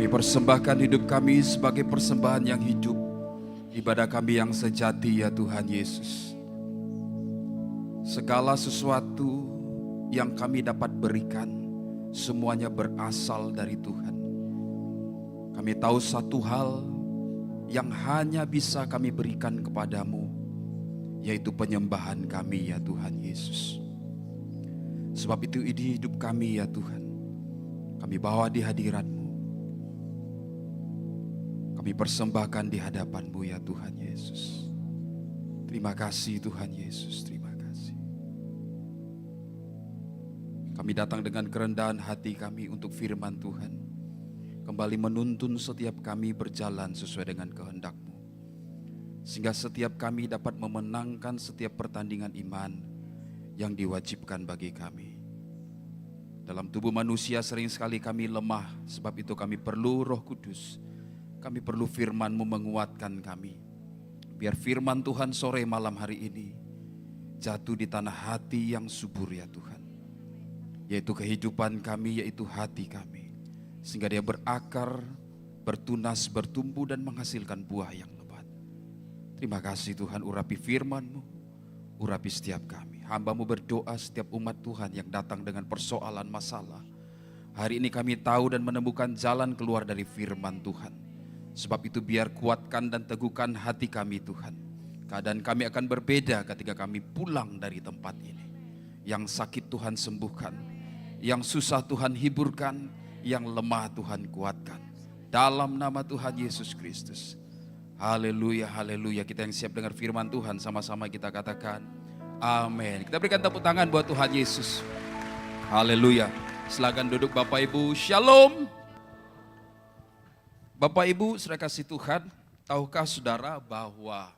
Kami persembahkan hidup kami sebagai persembahan yang hidup, ibadah kami yang sejati ya Tuhan Yesus. Segala sesuatu yang kami dapat berikan, semuanya berasal dari Tuhan. Kami tahu satu hal yang hanya bisa kami berikan kepadamu, yaitu penyembahan kami ya Tuhan Yesus. Sebab itu ini hidup kami ya Tuhan, kami bawa di hadirat-Mu. Kami persembahkan di hadapan-Mu ya Tuhan Yesus. Terima kasih Tuhan Yesus, terima kasih. Kami datang dengan kerendahan hati kami untuk firman Tuhan. Kembali menuntun setiap kami berjalan sesuai dengan kehendak-Mu. Sehingga setiap kami dapat memenangkan setiap pertandingan iman yang diwajibkan bagi kami. Dalam tubuh manusia sering sekali kami lemah, sebab itu kami perlu Roh Kudus. Kami perlu firman-Mu menguatkan kami. Biar firman Tuhan sore malam hari ini jatuh di tanah hati yang subur ya Tuhan. Yaitu kehidupan kami, yaitu hati kami. Sehingga dia berakar, bertunas, bertumbuh dan menghasilkan buah yang lebat. Terima kasih Tuhan, urapi firman-Mu, urapi setiap kami. Hamba-Mu berdoa setiap umat Tuhan yang datang dengan persoalan masalah. Hari ini kami tahu dan menemukan jalan keluar dari firman Tuhan. Sebab itu biar kuatkan dan teguhkan hati kami Tuhan. Keadaan kami akan berbeda ketika kami pulang dari tempat ini. Yang sakit Tuhan sembuhkan, yang susah Tuhan hiburkan, yang lemah Tuhan kuatkan. Dalam nama Tuhan Yesus Kristus. Haleluya, haleluya. Kita yang siap dengar firman Tuhan sama-sama kita katakan amin. Kita berikan tepuk tangan buat Tuhan Yesus. Haleluya. Silakan duduk Bapak Ibu. Shalom. Bapak Ibu, saudara kasih Tuhan, tahukah saudara bahwa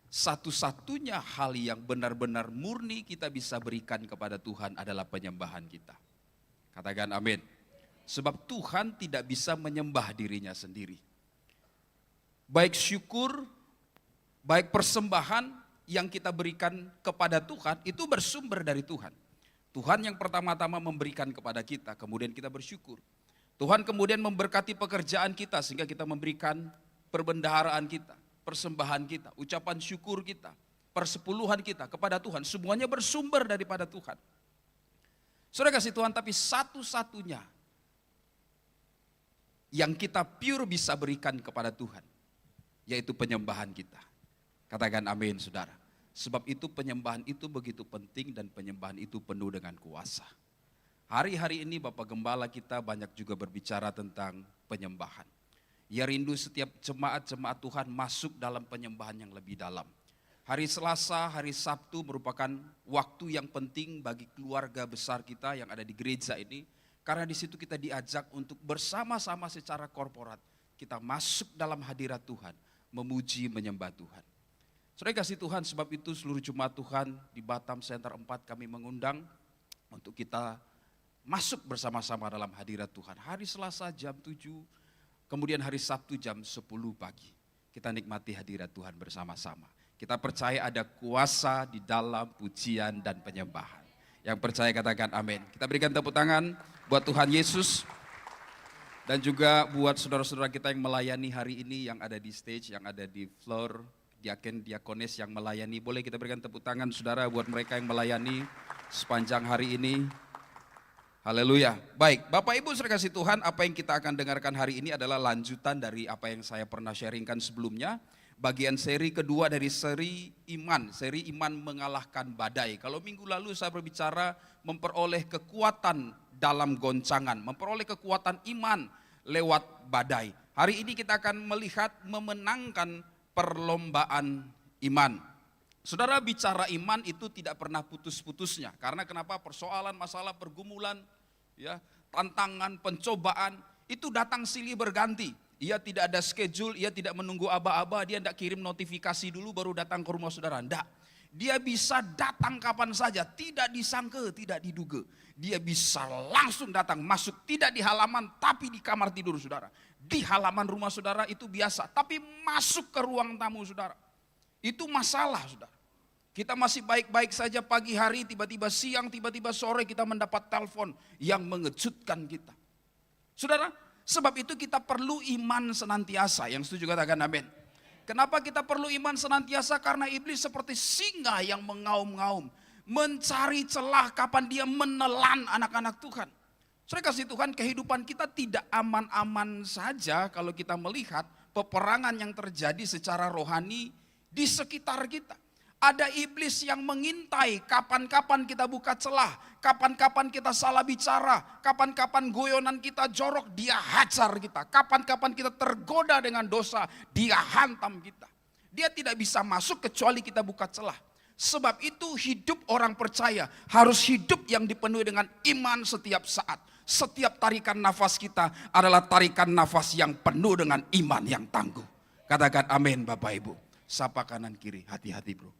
satu-satunya hal yang benar-benar murni kita bisa berikan kepada Tuhan adalah penyembahan kita. Katakan amin. Sebab Tuhan tidak bisa menyembah dirinya sendiri. Baik syukur, baik persembahan yang kita berikan kepada Tuhan itu bersumber dari Tuhan. Tuhan yang pertama-tama memberikan kepada kita, kemudian kita bersyukur. Tuhan kemudian memberkati pekerjaan kita sehingga kita memberikan perbendaharaan kita, persembahan kita, ucapan syukur kita, persepuluhan kita kepada Tuhan. Semuanya bersumber daripada Tuhan. Saudara kasih Tuhan, tapi satu-satunya yang kita pure bisa berikan kepada Tuhan, yaitu penyembahan kita. Katakan amin saudara. Sebab itu penyembahan itu begitu penting dan penyembahan itu penuh dengan kuasa. Hari-hari ini Bapak Gembala kita banyak juga berbicara tentang penyembahan. Ia rindu setiap jemaat-jemaat Tuhan masuk dalam penyembahan yang lebih dalam. Hari Selasa, hari Sabtu merupakan waktu yang penting bagi keluarga besar kita yang ada di gereja ini. Karena di situ kita diajak untuk bersama-sama secara korporat. Kita masuk dalam hadirat Tuhan, memuji, menyembah Tuhan. Saudara kasih Tuhan, sebab itu seluruh jemaat Tuhan di Batam Center 4 kami mengundang untuk kita masuk bersama-sama dalam hadirat Tuhan. Hari Selasa jam 7, kemudian hari Sabtu jam 10 pagi. Kita nikmati hadirat Tuhan bersama-sama. Kita percaya ada kuasa di dalam pujian dan penyembahan. Yang percaya katakan amin. Kita berikan tepuk tangan buat Tuhan Yesus. Dan juga buat saudara-saudara kita yang melayani hari ini, yang ada di stage, yang ada di floor, diaken, diakonis yang melayani. Boleh kita berikan tepuk tangan saudara buat mereka yang melayani sepanjang hari ini. Haleluya. Baik, Bapak Ibu saudara kasih Tuhan, apa yang kita akan dengarkan hari ini adalah lanjutan dari apa yang saya pernah sharingkan sebelumnya. Bagian seri kedua dari seri iman mengalahkan badai. Kalau minggu lalu saya berbicara memperoleh kekuatan dalam goncangan, memperoleh kekuatan iman lewat badai. Hari ini kita akan melihat memenangkan perlombaan iman. Saudara, bicara iman itu tidak pernah putus-putusnya. Karena kenapa? Persoalan, masalah, pergumulan, ya, tantangan, pencobaan itu datang silih berganti. Ia tidak ada schedule, ia tidak menunggu aba-aba, dia tidak kirim notifikasi dulu baru datang ke rumah saudara. Tidak. Dia bisa datang kapan saja, tidak disangka, tidak diduga. Dia bisa langsung datang, masuk tidak di halaman tapi di kamar tidur saudara. Di halaman rumah saudara itu biasa, tapi masuk ke ruang tamu saudara. Itu masalah saudara. Kita masih baik-baik saja pagi hari, tiba-tiba siang, tiba-tiba sore kita mendapat telepon yang mengejutkan kita. Saudara, Sebab itu kita perlu iman senantiasa. Yang setuju katakan amin. Kenapa kita perlu iman senantiasa? Karena iblis seperti singa yang mengaum-ngaum, mencari celah kapan dia menelan anak-anak Tuhan. Saudara kasih Tuhan, kehidupan kita tidak aman-aman saja kalau kita melihat peperangan yang terjadi secara rohani di sekitar kita. Ada iblis yang mengintai kapan-kapan kita buka celah, kapan-kapan kita salah bicara, kapan-kapan guyonan kita jorok, dia hajar kita. Kapan-kapan kita tergoda dengan dosa, dia hantam kita. Dia tidak bisa masuk kecuali kita buka celah. Sebab itu hidup orang percaya harus hidup yang dipenuhi dengan iman setiap saat. Setiap tarikan nafas kita adalah tarikan nafas yang penuh dengan iman yang tangguh. Katakan amin Bapak Ibu. Sapa kanan kiri, hati-hati bro.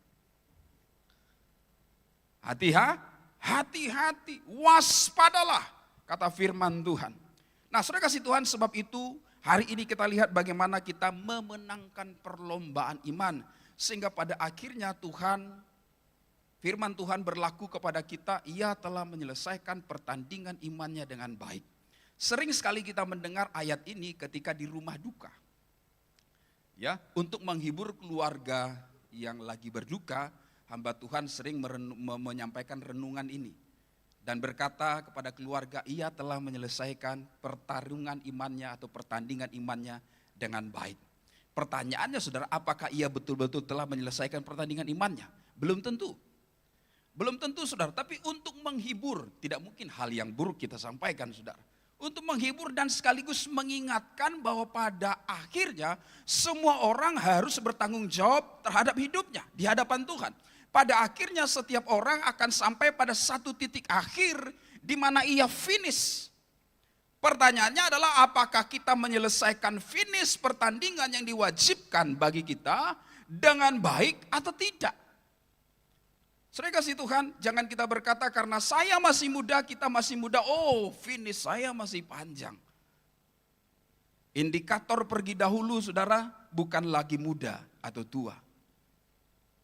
Hati-hati, waspadalah, kata firman Tuhan. Nah saudara kasih Tuhan, sebab itu hari ini kita lihat bagaimana kita memenangkan perlombaan iman. Sehingga pada akhirnya firman Tuhan berlaku kepada kita, ia telah menyelesaikan pertandingan imannya dengan baik. Sering sekali kita mendengar ayat ini ketika di rumah duka. Ya, untuk menghibur keluarga yang lagi berduka, hamba Tuhan sering menyampaikan renungan ini. Dan berkata kepada keluarga, ia telah menyelesaikan pertarungan imannya atau pertandingan imannya dengan baik. Pertanyaannya saudara, apakah ia betul-betul telah menyelesaikan pertandingan imannya? Belum tentu. Belum tentu saudara, tapi untuk menghibur, tidak mungkin hal yang buruk kita sampaikan saudara. Untuk menghibur dan sekaligus mengingatkan bahwa pada akhirnya semua orang harus bertanggung jawab terhadap hidupnya di hadapan Tuhan. Pada akhirnya setiap orang akan sampai pada satu titik akhir di mana ia finish. Pertanyaannya adalah apakah kita menyelesaikan finish pertandingan yang diwajibkan bagi kita dengan baik atau tidak. Saudara kasih Tuhan, jangan kita berkata karena saya masih muda, kita masih muda, oh finish saya masih panjang. Indikator pergi dahulu saudara bukan lagi muda atau tua.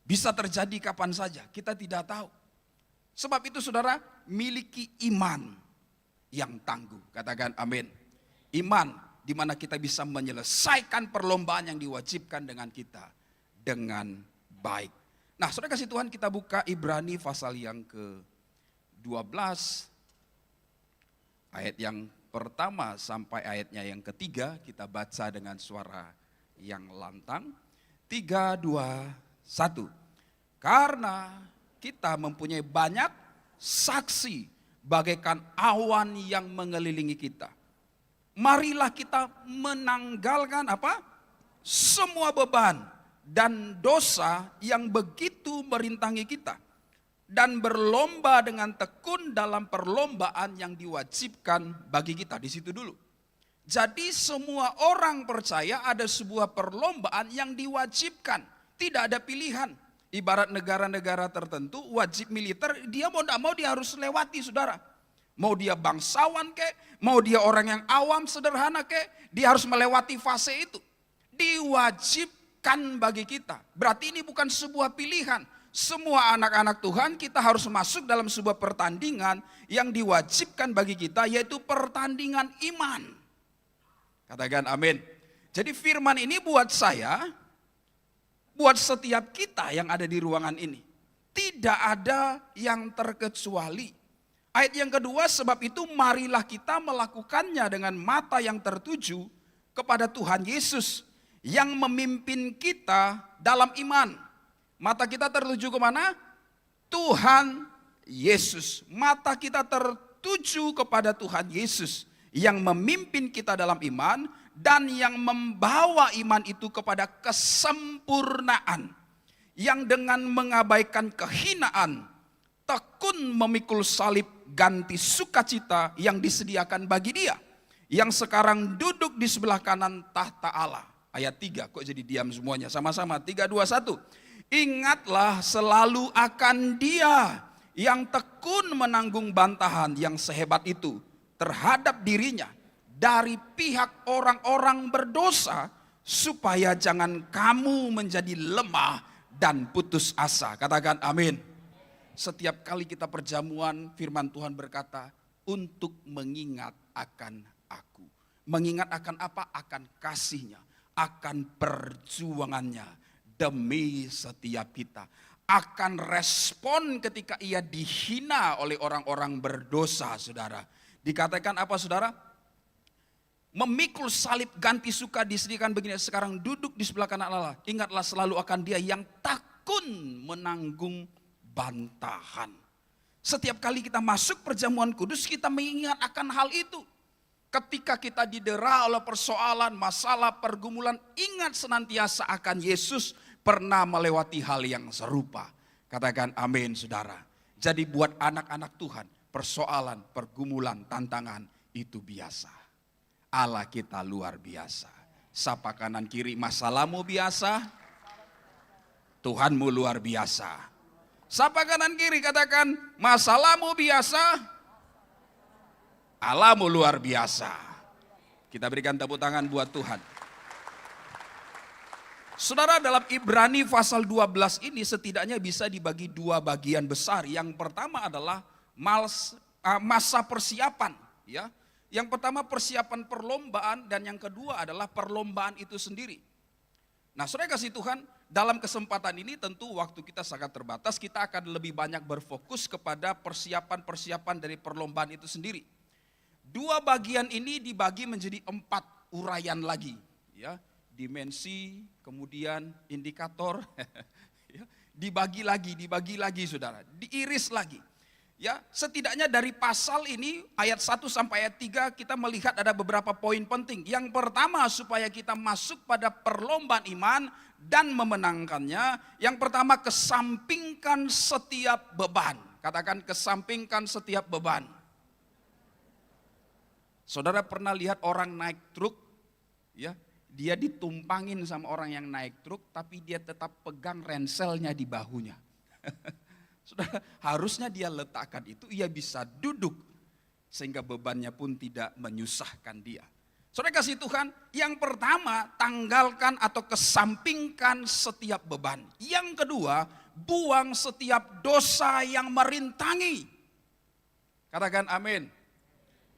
Bisa terjadi kapan saja, kita tidak tahu. Sebab itu saudara, miliki iman yang tangguh. Katakan amin. Iman di mana kita bisa menyelesaikan perlombaan yang diwajibkan dengan kita dengan baik. Nah saudara kasih Tuhan, kita buka Ibrani pasal yang ke-12. Ayat yang pertama sampai ayatnya yang ketiga kita baca dengan suara yang lantang. 3, 2, 1. Karena kita mempunyai banyak saksi bagaikan awan yang mengelilingi kita. Marilah kita menanggalkan apa? Semua beban dan dosa yang begitu merintangi kita. Dan berlomba dengan tekun dalam perlombaan yang diwajibkan bagi kita. Di situ dulu. Jadi semua orang percaya ada sebuah perlombaan yang diwajibkan. Tidak ada pilihan. Ibarat negara-negara tertentu wajib militer, dia mau tidak mau dia harus lewati saudara. Mau dia bangsawan kek, mau dia orang yang awam sederhana kek, dia harus melewati fase itu. Diwajibkan bagi kita. Berarti ini bukan sebuah pilihan. Semua anak-anak Tuhan kita harus masuk dalam sebuah pertandingan yang diwajibkan bagi kita, yaitu pertandingan iman. Katakan amin. Jadi firman ini buat saya, buat setiap kita yang ada di ruangan ini. Tidak ada yang terkecuali. Ayat yang kedua, sebab itu marilah kita melakukannya dengan mata yang tertuju kepada Tuhan Yesus yang memimpin kita dalam iman. Mata kita tertuju kemana? Tuhan Yesus. Mata kita tertuju kepada Tuhan Yesus yang memimpin kita dalam iman dan yang membawa iman itu kepada kesempurnaan. Yang dengan mengabaikan kehinaan, tekun memikul salib ganti sukacita yang disediakan bagi dia. Yang sekarang duduk di sebelah kanan tahta Allah. Ayat 3, kok jadi diam semuanya? Sama-sama, 3, 2, 1. Ingatlah selalu akan dia yang tekun menanggung bantahan yang sehebat itu terhadap dirinya dari pihak orang-orang berdosa, supaya jangan kamu menjadi lemah dan putus asa. Katakan amin. Setiap kali kita perjamuan, firman Tuhan berkata, untuk mengingat akan aku. Mengingat akan apa? Akan kasihnya, akan perjuangannya demi setiap kita. Akan respon ketika ia dihina oleh orang-orang berdosa, saudara. Dikatakan apa, saudara? Memikul salib ganti suka disediakan begini, sekarang duduk di sebelah kanan Allah. Ingatlah selalu akan Dia yang takun menanggung bantahan. Setiap kali kita masuk perjamuan kudus, kita mengingat akan hal itu. Ketika kita didera oleh persoalan, masalah, pergumulan, ingat senantiasa akan Yesus pernah melewati hal yang serupa. Katakan amin, saudara. Jadi buat anak-anak Tuhan, persoalan, pergumulan, tantangan itu biasa. Allah kita luar biasa. Sapa kanan kiri, masalahmu biasa, Tuhanmu luar biasa. Sapa kanan kiri, katakan masalahmu biasa, Allahmu luar biasa. Kita berikan tepuk tangan buat Tuhan. Saudara, dalam Ibrani pasal 12 ini setidaknya bisa dibagi dua bagian besar. Yang pertama adalah masa persiapan, ya. Yang pertama persiapan perlombaan dan yang kedua adalah perlombaan itu sendiri. Nah, saudara kasih Tuhan, dalam kesempatan ini tentu waktu kita sangat terbatas, kita akan lebih banyak berfokus kepada persiapan-persiapan dari perlombaan itu sendiri. Dua bagian ini dibagi menjadi 4 uraian lagi, ya. Dimensi, kemudian indikator, ya. dibagi lagi saudara, diiris lagi. Ya, setidaknya dari pasal ini ayat 1 sampai ayat 3 kita melihat ada beberapa poin penting. Yang pertama, supaya kita masuk pada perlombaan iman dan memenangkannya. Yang pertama, kesampingkan setiap beban. Katakan kesampingkan setiap beban. Saudara pernah lihat orang naik truk, ya? Dia ditumpangin sama orang yang naik truk, tapi dia tetap pegang renselnya di bahunya. Saudara, harusnya dia letakkan itu, ia bisa duduk sehingga bebannya pun tidak menyusahkan dia. Saudara kasih Tuhan, yang pertama tanggalkan atau kesampingkan setiap beban. Yang kedua, buang setiap dosa yang merintangi. Katakan amin.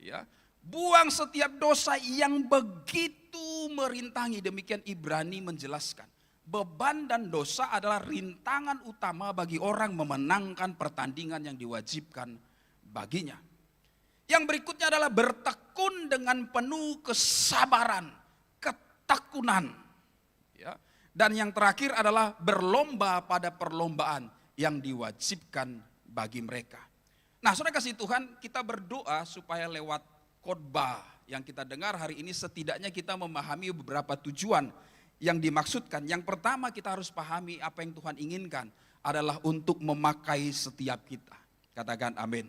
Ya, buang setiap dosa yang begitu merintangi. Demikian Ibrani menjelaskan. Beban dan dosa adalah rintangan utama bagi orang memenangkan pertandingan yang diwajibkan baginya. Yang berikutnya adalah bertekun dengan penuh kesabaran, ketekunan. Ya. Dan yang terakhir adalah berlomba pada perlombaan yang diwajibkan bagi mereka. Nah, saudara kasih Tuhan, kita berdoa supaya lewat khotbah yang kita dengar hari ini setidaknya kita memahami beberapa tujuan yang dimaksudkan. Yang pertama kita harus pahami apa yang Tuhan inginkan adalah untuk memakai setiap kita. Katakan amin.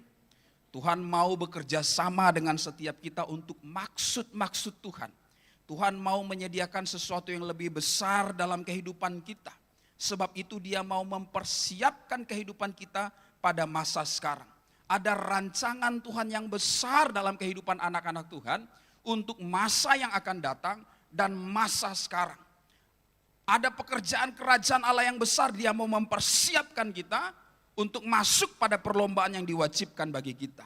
Tuhan mau bekerja sama dengan setiap kita untuk maksud-maksud Tuhan. Tuhan mau menyediakan sesuatu yang lebih besar dalam kehidupan kita. Sebab itu Dia mau mempersiapkan kehidupan kita pada masa sekarang. Ada rancangan Tuhan yang besar dalam kehidupan anak-anak Tuhan untuk masa yang akan datang dan masa sekarang. Ada pekerjaan kerajaan Allah yang besar, Dia mau mempersiapkan kita untuk masuk pada perlombaan yang diwajibkan bagi kita.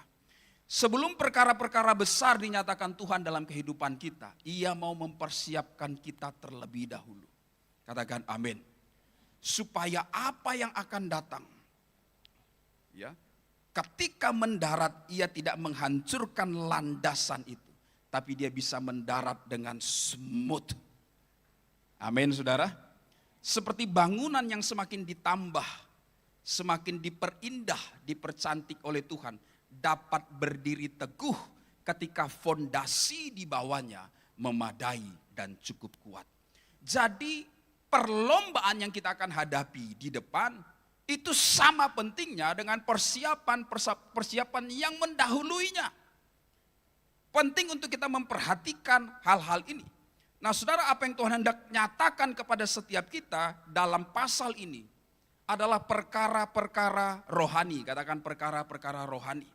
Sebelum perkara-perkara besar dinyatakan Tuhan dalam kehidupan kita, Ia mau mempersiapkan kita terlebih dahulu. Katakan amin. Supaya apa yang akan datang, ya, ketika mendarat Ia tidak menghancurkan landasan itu, tapi Dia bisa mendarat dengan smooth. Amin, saudara. Seperti bangunan yang semakin ditambah, semakin diperindah, dipercantik oleh Tuhan, dapat berdiri teguh ketika fondasi di bawahnya memadai dan cukup kuat. Jadi perlombaan yang kita akan hadapi di depan itu sama pentingnya dengan persiapan yang mendahuluinya. Penting untuk kita memperhatikan hal-hal ini. Nah, saudara, apa yang Tuhan hendak nyatakan kepada setiap kita dalam pasal ini adalah perkara-perkara rohani. Katakan perkara-perkara rohani.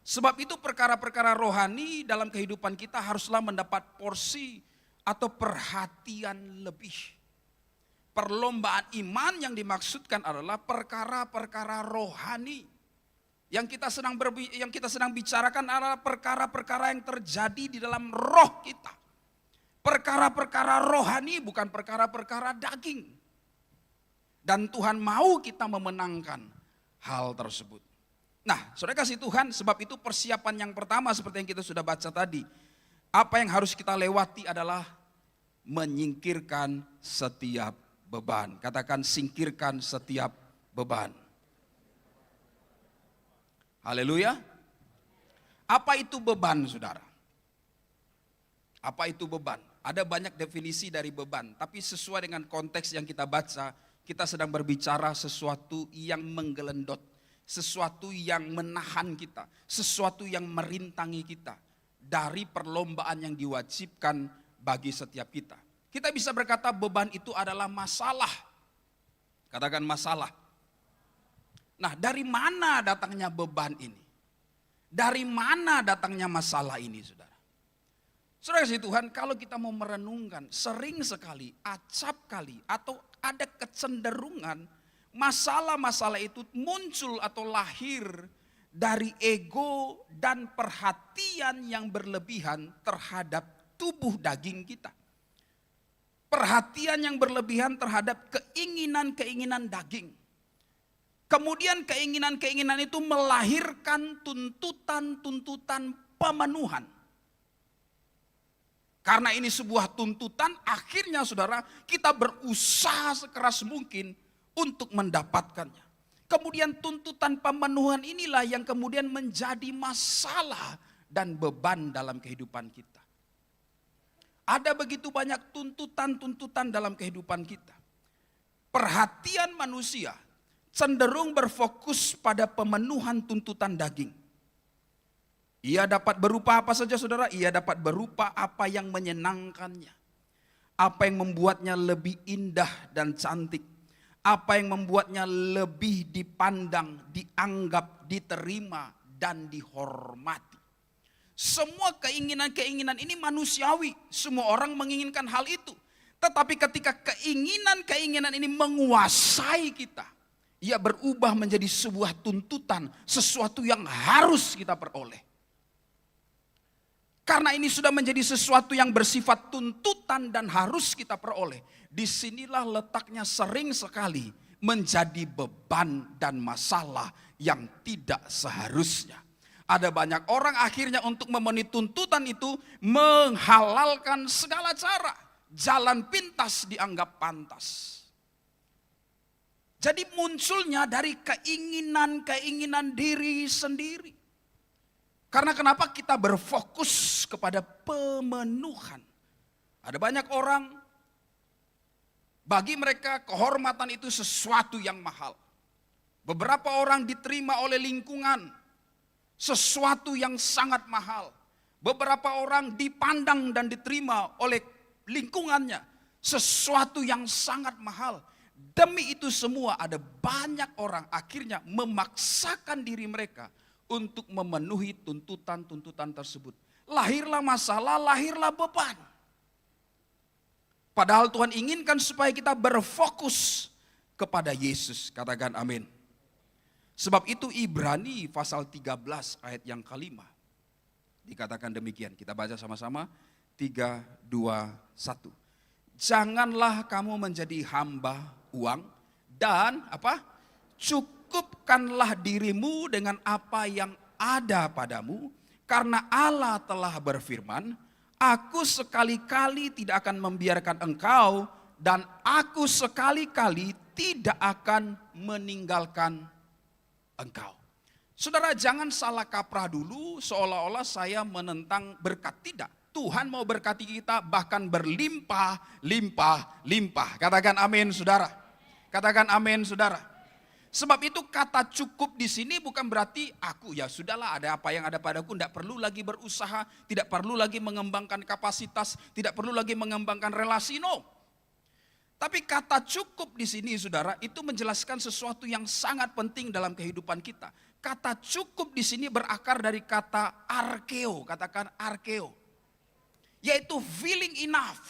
Sebab itu perkara-perkara rohani dalam kehidupan kita haruslah mendapat porsi atau perhatian lebih. Perlombaan iman yang dimaksudkan adalah perkara-perkara rohani. Yang kita sedang bicarakan adalah perkara-perkara yang terjadi di dalam roh kita. Perkara-perkara rohani, bukan perkara-perkara daging. Dan Tuhan mau kita memenangkan hal tersebut. Nah, saudara kasih Tuhan, sebab itu persiapan yang pertama seperti yang kita sudah baca tadi. Apa yang harus kita lewati adalah menyingkirkan setiap beban. Katakan, singkirkan setiap beban. Haleluya. Apa itu beban, saudara? Apa itu beban? Ada banyak definisi dari beban, tapi sesuai dengan konteks yang kita baca, kita sedang berbicara sesuatu yang menggelendot, sesuatu yang menahan kita, sesuatu yang merintangi kita dari perlombaan yang diwajibkan bagi setiap kita. Kita bisa berkata beban itu adalah masalah. Katakan masalah. Nah, dari mana datangnya beban ini? Dari mana datangnya masalah ini, saudara? Saudara kasih Tuhan, kalau kita mau merenungkan, sering sekali, acap kali, atau ada kecenderungan masalah-masalah itu muncul atau lahir dari ego dan perhatian yang berlebihan terhadap tubuh daging kita. Perhatian yang berlebihan terhadap keinginan-keinginan daging. Kemudian keinginan-keinginan itu melahirkan tuntutan-tuntutan pemenuhan. Karena ini sebuah tuntutan, akhirnya saudara kita berusaha sekeras mungkin untuk mendapatkannya. Kemudian tuntutan pemenuhan inilah yang kemudian menjadi masalah dan beban dalam kehidupan kita. Ada begitu banyak tuntutan-tuntutan dalam kehidupan kita. Perhatian manusia cenderung berfokus pada pemenuhan tuntutan daging. Ia dapat berupa apa saja, saudara? Ia dapat berupa apa yang menyenangkannya. Apa yang membuatnya lebih indah dan cantik. Apa yang membuatnya lebih dipandang, dianggap, diterima, dan dihormati. Semua keinginan-keinginan ini manusiawi. Semua orang menginginkan hal itu. Tetapi ketika keinginan-keinginan ini menguasai kita, ia berubah menjadi sebuah tuntutan, sesuatu yang harus kita peroleh. Karena ini sudah menjadi sesuatu yang bersifat tuntutan dan harus kita peroleh. Disinilah letaknya sering sekali menjadi beban dan masalah yang tidak seharusnya. Ada banyak orang akhirnya untuk memenuhi tuntutan itu menghalalkan segala cara. Jalan pintas dianggap pantas. Jadi munculnya dari keinginan-keinginan diri sendiri. Karena kenapa kita berfokus kepada pemenuhan. Ada banyak orang, bagi mereka kehormatan itu sesuatu yang mahal. Beberapa orang diterima oleh lingkungan, sesuatu yang sangat mahal. Beberapa orang dipandang dan diterima oleh lingkungannya, sesuatu yang sangat mahal. Demi itu semua ada banyak orang akhirnya memaksakan diri mereka untuk memenuhi tuntutan-tuntutan tersebut. Lahirlah masalah, lahirlah beban. Padahal Tuhan inginkan supaya kita berfokus kepada Yesus. Katakan amin. Sebab itu Ibrani pasal 13 ayat yang kelima. Dikatakan demikian. Kita baca sama-sama. 3, 2, 1. Janganlah kamu menjadi hamba uang dan apa? Cukupkanlah dirimu dengan apa yang ada padamu, karena Allah telah berfirman, aku sekali-kali tidak akan membiarkan engkau dan aku sekali-kali tidak akan meninggalkan engkau. Saudara, jangan salah kaprah dulu seolah-olah saya menentang berkat. Tidak. Tuhan mau berkati kita bahkan berlimpah, limpah, limpah. Katakan amin, saudara. Katakan amin, saudara. Sebab itu kata cukup di sini bukan berarti aku ya sudahlah ada apa yang ada padaku, tidak perlu lagi berusaha, tidak perlu lagi mengembangkan kapasitas, tidak perlu lagi mengembangkan relasi, no. Tapi kata cukup di sini, saudara, itu menjelaskan sesuatu yang sangat penting dalam kehidupan kita. Kata cukup di sini berakar dari kata arkeo, katakan arkeo. Yaitu feeling enough,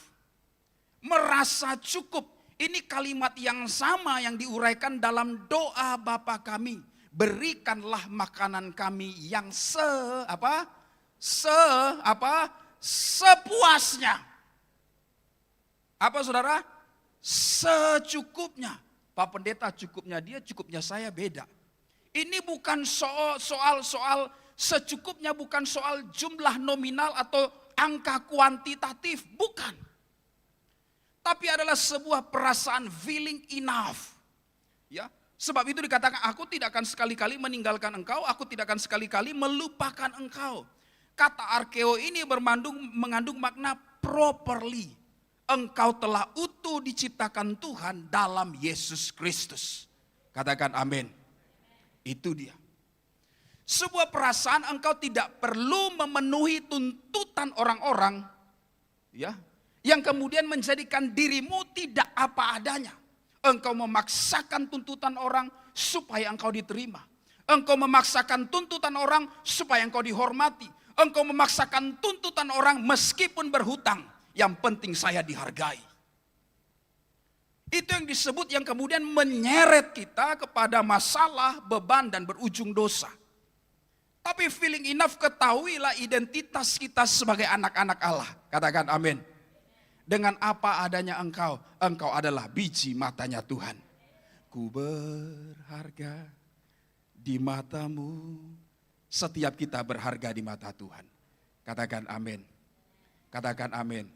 merasa cukup. Ini kalimat yang sama yang diuraikan dalam doa Bapa kami. berikanlah makanan kami yang sepuasnya. Apa saudara? Secukupnya. Pak Pendeta cukupnya dia, cukupnya saya beda. Ini bukan soal secukupnya, bukan soal jumlah nominal atau angka kuantitatif, bukan. Tapi adalah sebuah perasaan feeling enough. Ya, sebab itu dikatakan aku tidak akan sekali-kali meninggalkan engkau, aku tidak akan sekali-kali melupakan engkau. Kata arkeo ini mengandung makna properly. Engkau telah utuh diciptakan Tuhan dalam Yesus Kristus. Katakan amin. Itu dia. Sebuah perasaan engkau tidak perlu memenuhi tuntutan orang-orang, ya, yang kemudian menjadikan dirimu tidak apa adanya. Engkau memaksakan tuntutan orang supaya engkau diterima. Engkau memaksakan tuntutan orang supaya engkau dihormati. Engkau memaksakan tuntutan orang meskipun berhutang. Yang penting saya dihargai. Itu yang disebut yang kemudian menyeret kita kepada masalah, beban, dan berujung dosa. Tapi feeling enough, ketahuilah identitas kita sebagai anak-anak Allah. Katakan amin. Dengan apa adanya engkau adalah biji matanya Tuhan. Ku berharga di matamu. Setiap kita berharga di mata Tuhan. Katakan amin. Katakan amin.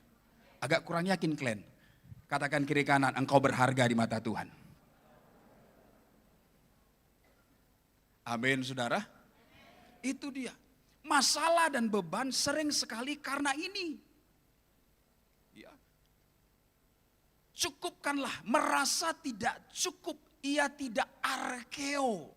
Agak kurang yakin Glenn. Katakan kiri kanan, engkau berharga di mata Tuhan. Amin saudara. Itu dia. Masalah dan beban sering sekali karena ini. Ya. Cukupkanlah, merasa tidak cukup, ia tidak arkeo.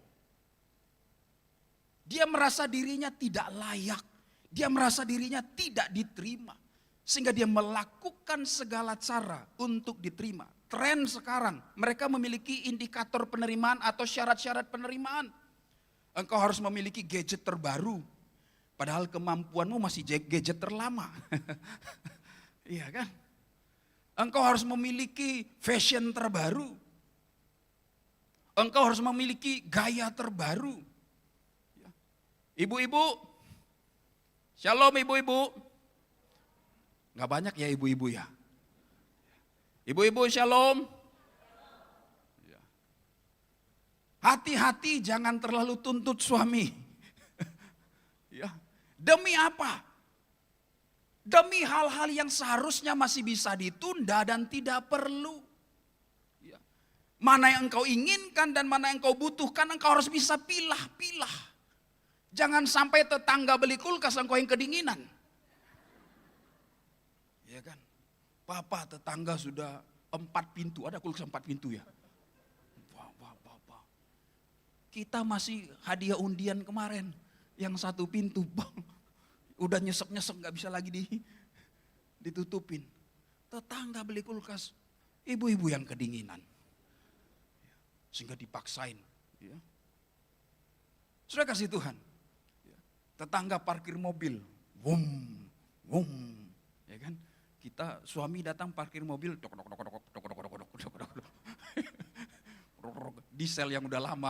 Dia merasa dirinya tidak layak. Dia merasa dirinya tidak diterima. Sehingga dia melakukan segala cara untuk diterima. Tren sekarang, mereka memiliki indikator penerimaan atau syarat-syarat penerimaan. Engkau harus memiliki gadget terbaru. Padahal kemampuanmu masih gadget terlama. Iya kan? Engkau harus memiliki fashion terbaru. Engkau harus memiliki gaya terbaru. Ibu-ibu, shalom ibu-ibu. Gak banyak ya ibu-ibu ya. Ibu-ibu shalom. Hati-hati jangan terlalu tuntut suami. Ya. Demi apa? Demi hal-hal yang seharusnya masih bisa ditunda dan tidak perlu. Ya. Mana yang engkau inginkan dan mana yang engkau butuhkan, engkau harus bisa pilah-pilah. Jangan sampai tetangga beli kulkas engkau yang kedinginan. Ya kan? Papa tetangga sudah 4 pintu, ada kulkas 4 pintu ya. Wah. Kita masih hadiah undian kemarin, yang 1 pintu, bang. Udah nyesek-nyesek gak bisa lagi ditutupin. Tetangga beli kulkas, ibu-ibu yang kedinginan. Sehingga dipaksain. Ya. Sudah kasih Tuhan. Tetangga parkir mobil, wum, ya kan? Kita suami datang parkir mobil, diesel yang udah lama,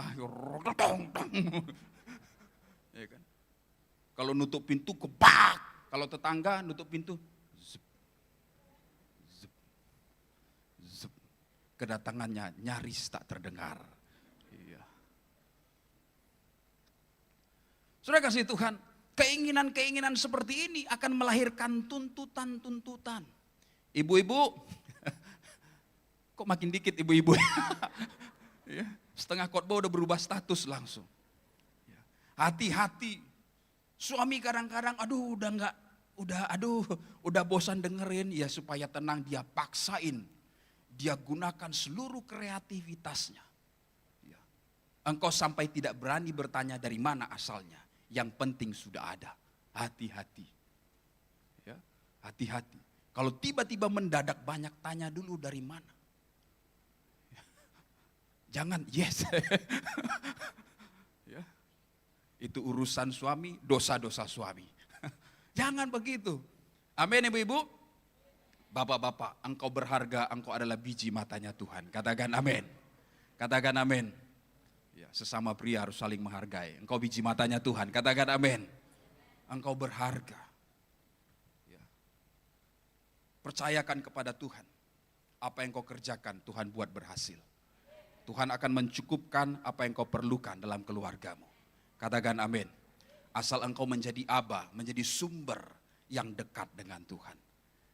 ya kan? Kalau nutup pintu kebak, kalau tetangga nutup pintu, zep, kedatangannya nyaris tak terdengar. Iya. Sudah kasih Tuhan. Keinginan-keinginan seperti ini akan melahirkan tuntutan-tuntutan. Ibu-ibu, kok makin dikit ibu-ibu? Ya, setengah khotbah udah berubah status langsung. Hati-hati. Suami kadang-kadang, udah bosan dengerin, ya supaya tenang dia paksain. Dia gunakan seluruh kreativitasnya. Ya. Engkau sampai tidak berani bertanya dari mana asalnya. Yang penting sudah ada. Hati-hati. Ya, hati-hati. Kalau tiba-tiba mendadak banyak, tanya dulu dari mana. Ya. Jangan yes. Ya. Itu urusan suami, dosa-dosa suami. Jangan begitu. Amin ibu-ibu. Bapak-bapak, engkau berharga, engkau adalah biji matanya Tuhan. Katakan amin. Katakan amin. Ya, sesama pria harus saling menghargai. Engkau biji matanya Tuhan, katakan amin. Engkau berharga. Ya. Percayakan kepada Tuhan. Apa yang kau kerjakan, Tuhan buat berhasil. Tuhan akan mencukupkan apa yang kau perlukan dalam keluargamu. Katakan amin. Asal engkau menjadi aba, menjadi sumber yang dekat dengan Tuhan.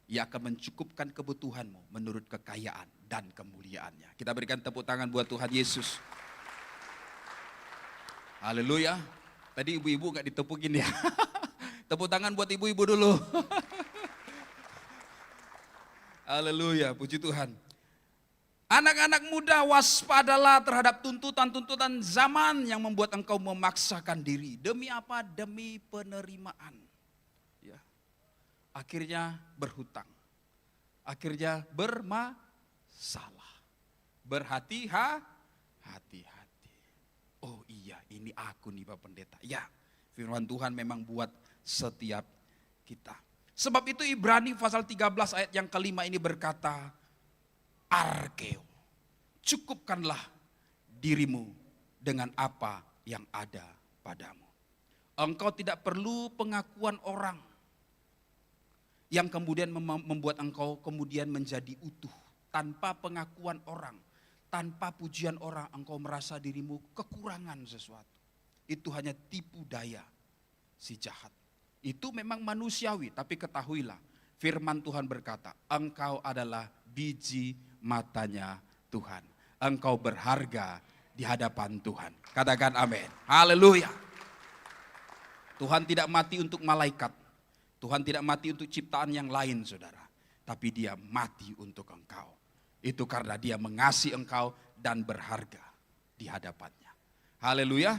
Ia akan mencukupkan kebutuhanmu menurut kekayaan dan kemuliaannya. Kita berikan tepuk tangan buat Tuhan Yesus. Haleluya. Tadi ibu-ibu gak ditepukin ya. Tepuk tangan buat ibu-ibu dulu. Haleluya, puji Tuhan. Anak-anak muda, waspadalah terhadap tuntutan-tuntutan zaman yang membuat engkau memaksakan diri. Demi apa? Demi penerimaan. Ya. Akhirnya berhutang. Akhirnya bermasalah. Hati-hati. Oh iya, ini aku nih Pak Pendeta. Ya, firman Tuhan memang buat setiap kita. Sebab itu Ibrani pasal 13 ayat yang kelima ini berkata, Arkeo, cukupkanlah dirimu dengan apa yang ada padamu. Engkau tidak perlu pengakuan orang yang kemudian membuat engkau kemudian menjadi utuh. Tanpa pengakuan orang, tanpa pujian orang, engkau merasa dirimu kekurangan sesuatu. Itu hanya tipu daya si jahat. Itu memang manusiawi, tapi ketahuilah firman Tuhan berkata, engkau adalah biji matanya Tuhan. Engkau berharga di hadapan Tuhan. Katakan amin. Haleluya. Tuhan tidak mati untuk malaikat. Tuhan tidak mati untuk ciptaan yang lain, saudara. Tapi dia mati untuk engkau. Itu karena dia mengasihi engkau dan berharga di hadapannya. Haleluya.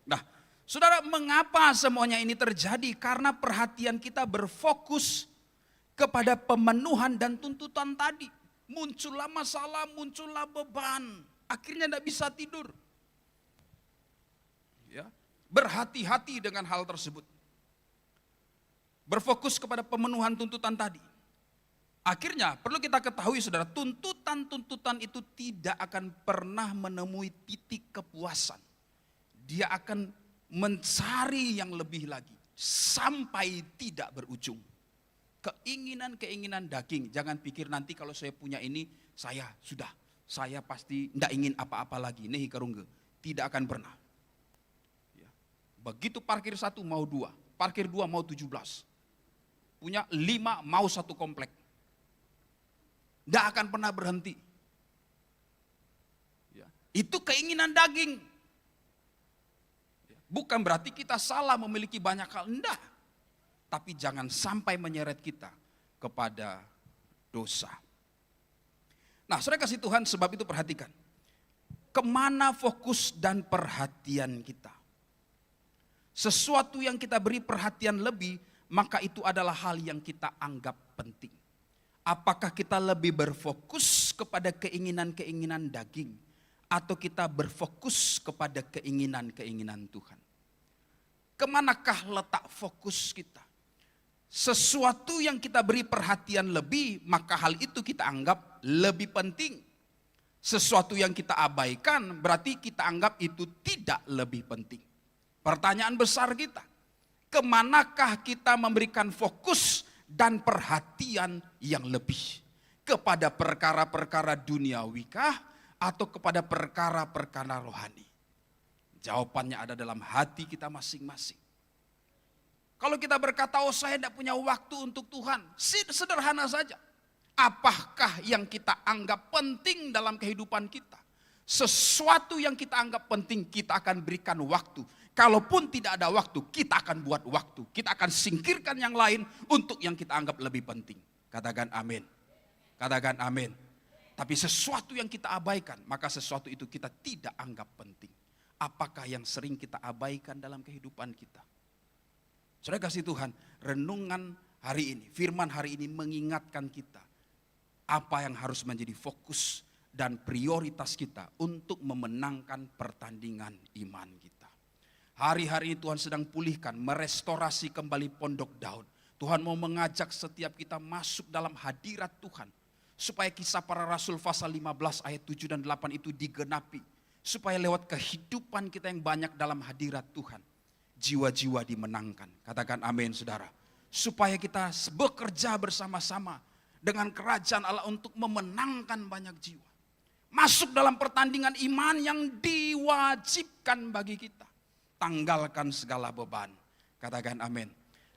Nah, saudara, mengapa semuanya ini terjadi? Karena perhatian kita berfokus kepada pemenuhan dan tuntutan tadi. Muncullah masalah, muncullah beban. Akhirnya tidak bisa tidur. Ya, berhati-hati dengan hal tersebut. Berfokus kepada pemenuhan tuntutan tadi. Akhirnya perlu kita ketahui saudara, tuntutan-tuntutan itu tidak akan pernah menemui titik kepuasan. Dia akan mencari yang lebih lagi sampai tidak berujung. Keinginan-keinginan daging, jangan pikir nanti kalau saya punya ini, saya pasti tidak ingin apa-apa lagi. Nehi karungge, tidak akan pernah. Ya. Begitu parkir 1 mau 2, parkir 2 mau 17. Punya 5 mau 1 komplek. Tidak akan pernah berhenti. Ya. Itu keinginan daging. Bukan berarti kita salah memiliki banyak hal, enggak. Tapi jangan sampai menyeret kita kepada dosa. Nah, saudara kasih Tuhan, sebab itu perhatikan. Kemana fokus dan perhatian kita? Sesuatu yang kita beri perhatian lebih, maka itu adalah hal yang kita anggap penting. Apakah kita lebih berfokus kepada keinginan-keinginan daging, atau kita berfokus kepada keinginan-keinginan Tuhan? Kemanakah letak fokus kita? Sesuatu yang kita beri perhatian lebih, maka hal itu kita anggap lebih penting. Sesuatu yang kita abaikan, berarti kita anggap itu tidak lebih penting. Pertanyaan besar kita, kemanakah kita memberikan fokus dan perhatian yang lebih? Kepada perkara-perkara duniawikah atau kepada perkara-perkara rohani? Jawabannya ada dalam hati kita masing-masing. Kalau kita berkata, oh saya tidak punya waktu untuk Tuhan, sederhana saja. Apakah yang kita anggap penting dalam kehidupan kita? Sesuatu yang kita anggap penting, kita akan berikan waktu. Kalaupun tidak ada waktu, kita akan buat waktu. Kita akan singkirkan yang lain untuk yang kita anggap lebih penting. Katakan amin. Katakan amin. Tapi sesuatu yang kita abaikan, maka sesuatu itu kita tidak anggap penting. Apakah yang sering kita abaikan dalam kehidupan kita? Saudara kasih Tuhan, renungan hari ini, firman hari ini mengingatkan kita apa yang harus menjadi fokus dan prioritas kita untuk memenangkan pertandingan iman kita. Hari-hari ini Tuhan sedang pulihkan, merestorasi kembali Pondok Daud. Tuhan mau mengajak setiap kita masuk dalam hadirat Tuhan, supaya kisah para rasul pasal 15 ayat 7 dan 8 itu digenapi. Supaya lewat kehidupan kita yang banyak dalam hadirat Tuhan, jiwa-jiwa dimenangkan. Katakan amin saudara. Supaya kita bekerja bersama-sama dengan kerajaan Allah untuk memenangkan banyak jiwa. Masuk dalam pertandingan iman yang diwajibkan bagi kita. Tanggalkan segala beban. Katakan amin.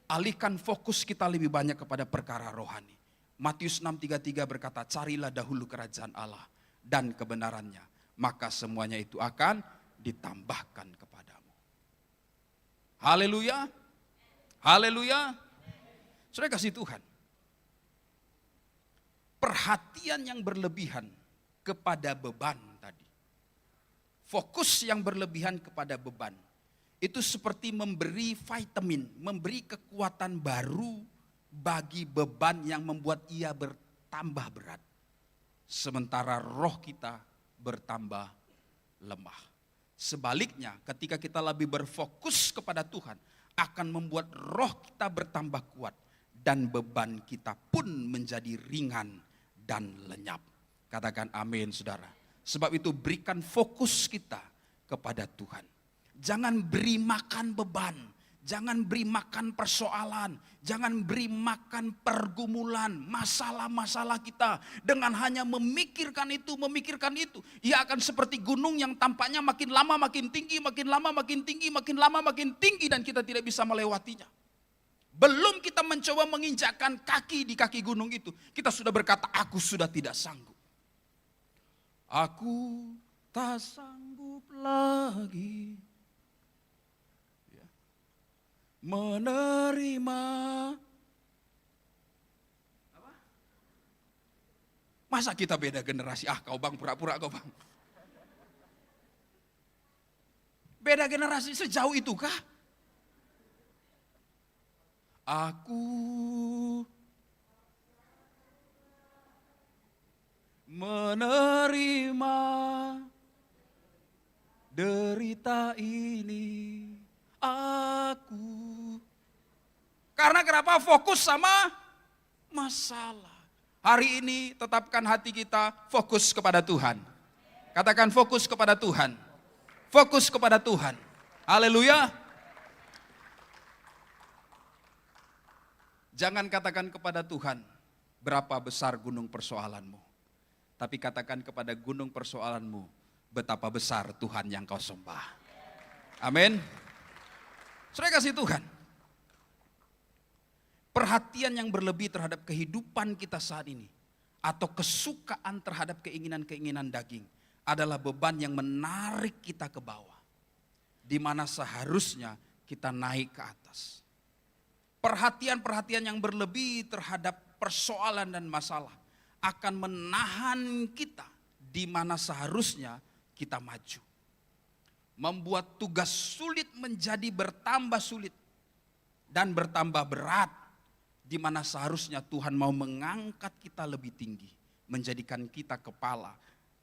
Alihkan fokus kita lebih banyak kepada perkara rohani. Matius 6:33 berkata, carilah dahulu kerajaan Allah dan kebenarannya, maka semuanya itu akan ditambahkan kepadamu. Haleluya. Haleluya. Saudara kasih Tuhan. Perhatian yang berlebihan kepada beban tadi. Fokus yang berlebihan kepada beban. Itu seperti memberi vitamin, memberi kekuatan baru bagi beban yang membuat ia bertambah berat. Sementara roh kita bertambah lemah. Sebaliknya ketika kita lebih berfokus kepada Tuhan, akan membuat roh kita bertambah kuat. Dan beban kita pun menjadi ringan dan lenyap. Katakan amin saudara. Sebab itu berikan fokus kita kepada Tuhan. Jangan beri makan beban. Jangan beri makan persoalan. Jangan beri makan pergumulan. Masalah-masalah kita. Dengan hanya memikirkan itu. Ia akan seperti gunung yang tampaknya makin lama makin tinggi. Makin lama makin tinggi. Makin lama makin tinggi. Dan kita tidak bisa melewatinya. Belum kita mencoba menginjakkan kaki di kaki gunung itu. Kita sudah berkata, aku sudah tidak sanggup. Aku tak sanggup lagi menerima. Apa? Masa kita beda generasi? Kau bang, pura-pura kau bang. Beda generasi sejauh itu kah? Aku menerima derita ini. Aku. Karena kenapa? Fokus sama masalah. Hari ini tetapkan hati kita fokus kepada Tuhan. Katakan fokus kepada Tuhan. Fokus kepada Tuhan. Haleluya. Jangan katakan kepada Tuhan berapa besar gunung persoalanmu. Tapi katakan kepada gunung persoalanmu betapa besar Tuhan yang kau sembah. Amin. Saudara kasih Tuhan. Perhatian yang berlebih terhadap kehidupan kita saat ini. Atau kesukaan terhadap keinginan-keinginan daging. Adalah beban yang menarik kita ke bawah. Di mana seharusnya kita naik ke atas. Perhatian-perhatian yang berlebih terhadap persoalan dan masalah akan menahan kita di mana seharusnya kita maju. Membuat tugas sulit menjadi bertambah sulit dan bertambah berat di mana seharusnya Tuhan mau mengangkat kita lebih tinggi, menjadikan kita kepala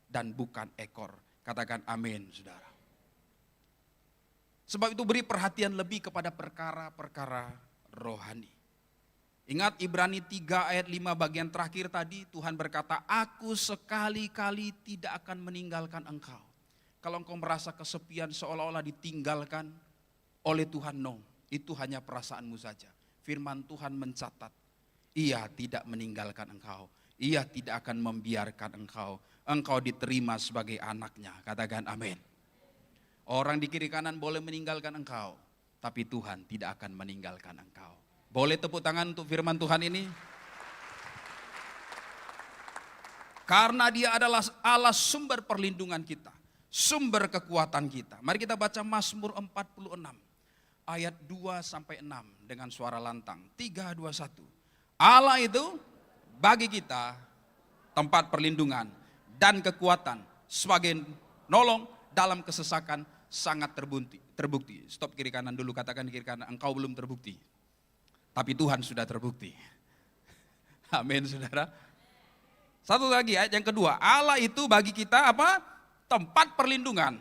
dan bukan ekor. Katakan amin, saudara. Sebab itu beri perhatian lebih kepada perkara-perkara rohani. Ingat Ibrani 3 ayat 5 bagian terakhir tadi, Tuhan berkata, aku sekali-kali tidak akan meninggalkan engkau. Kalau engkau merasa kesepian seolah-olah ditinggalkan oleh Tuhan, no. Itu hanya perasaanmu saja. Firman Tuhan mencatat, ia tidak meninggalkan engkau. Ia tidak akan membiarkan engkau. Engkau diterima sebagai anaknya. Katakan amin. Orang di kiri kanan boleh meninggalkan engkau. Tapi Tuhan tidak akan meninggalkan engkau. Boleh tepuk tangan untuk firman Tuhan ini? Karena dia adalah Allah sumber perlindungan kita. Sumber kekuatan kita. Mari kita baca Mazmur 46. Ayat 2-6 dengan suara lantang. 3, 2, 1. Allah itu bagi kita tempat perlindungan dan kekuatan. Sebagai nolong dalam kesesakan sangat terbukti. Stop kiri kanan dulu, katakan kiri kanan, engkau belum terbukti. Tapi Tuhan sudah terbukti. Amin saudara. Satu lagi ayat yang kedua, Allah itu bagi kita apa? Tempat perlindungan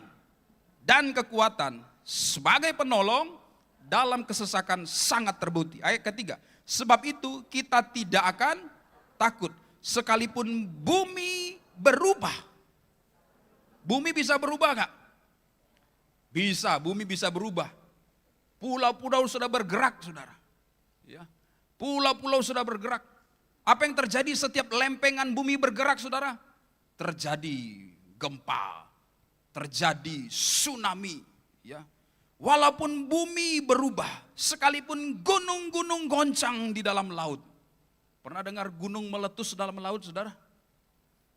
dan kekuatan sebagai penolong dalam kesesakan sangat terbukti. Ayat ketiga, sebab itu kita tidak akan takut sekalipun bumi berubah. Bumi bisa berubah gak? Bisa, bumi bisa berubah. Pulau-pulau sudah bergerak, saudara. Ya, pulau-pulau sudah bergerak. Apa yang terjadi setiap lempengan bumi bergerak, saudara? Terjadi gempa, terjadi tsunami. Ya, walaupun bumi berubah, sekalipun gunung-gunung goncang di dalam laut. Pernah dengar gunung meletus dalam laut, saudara?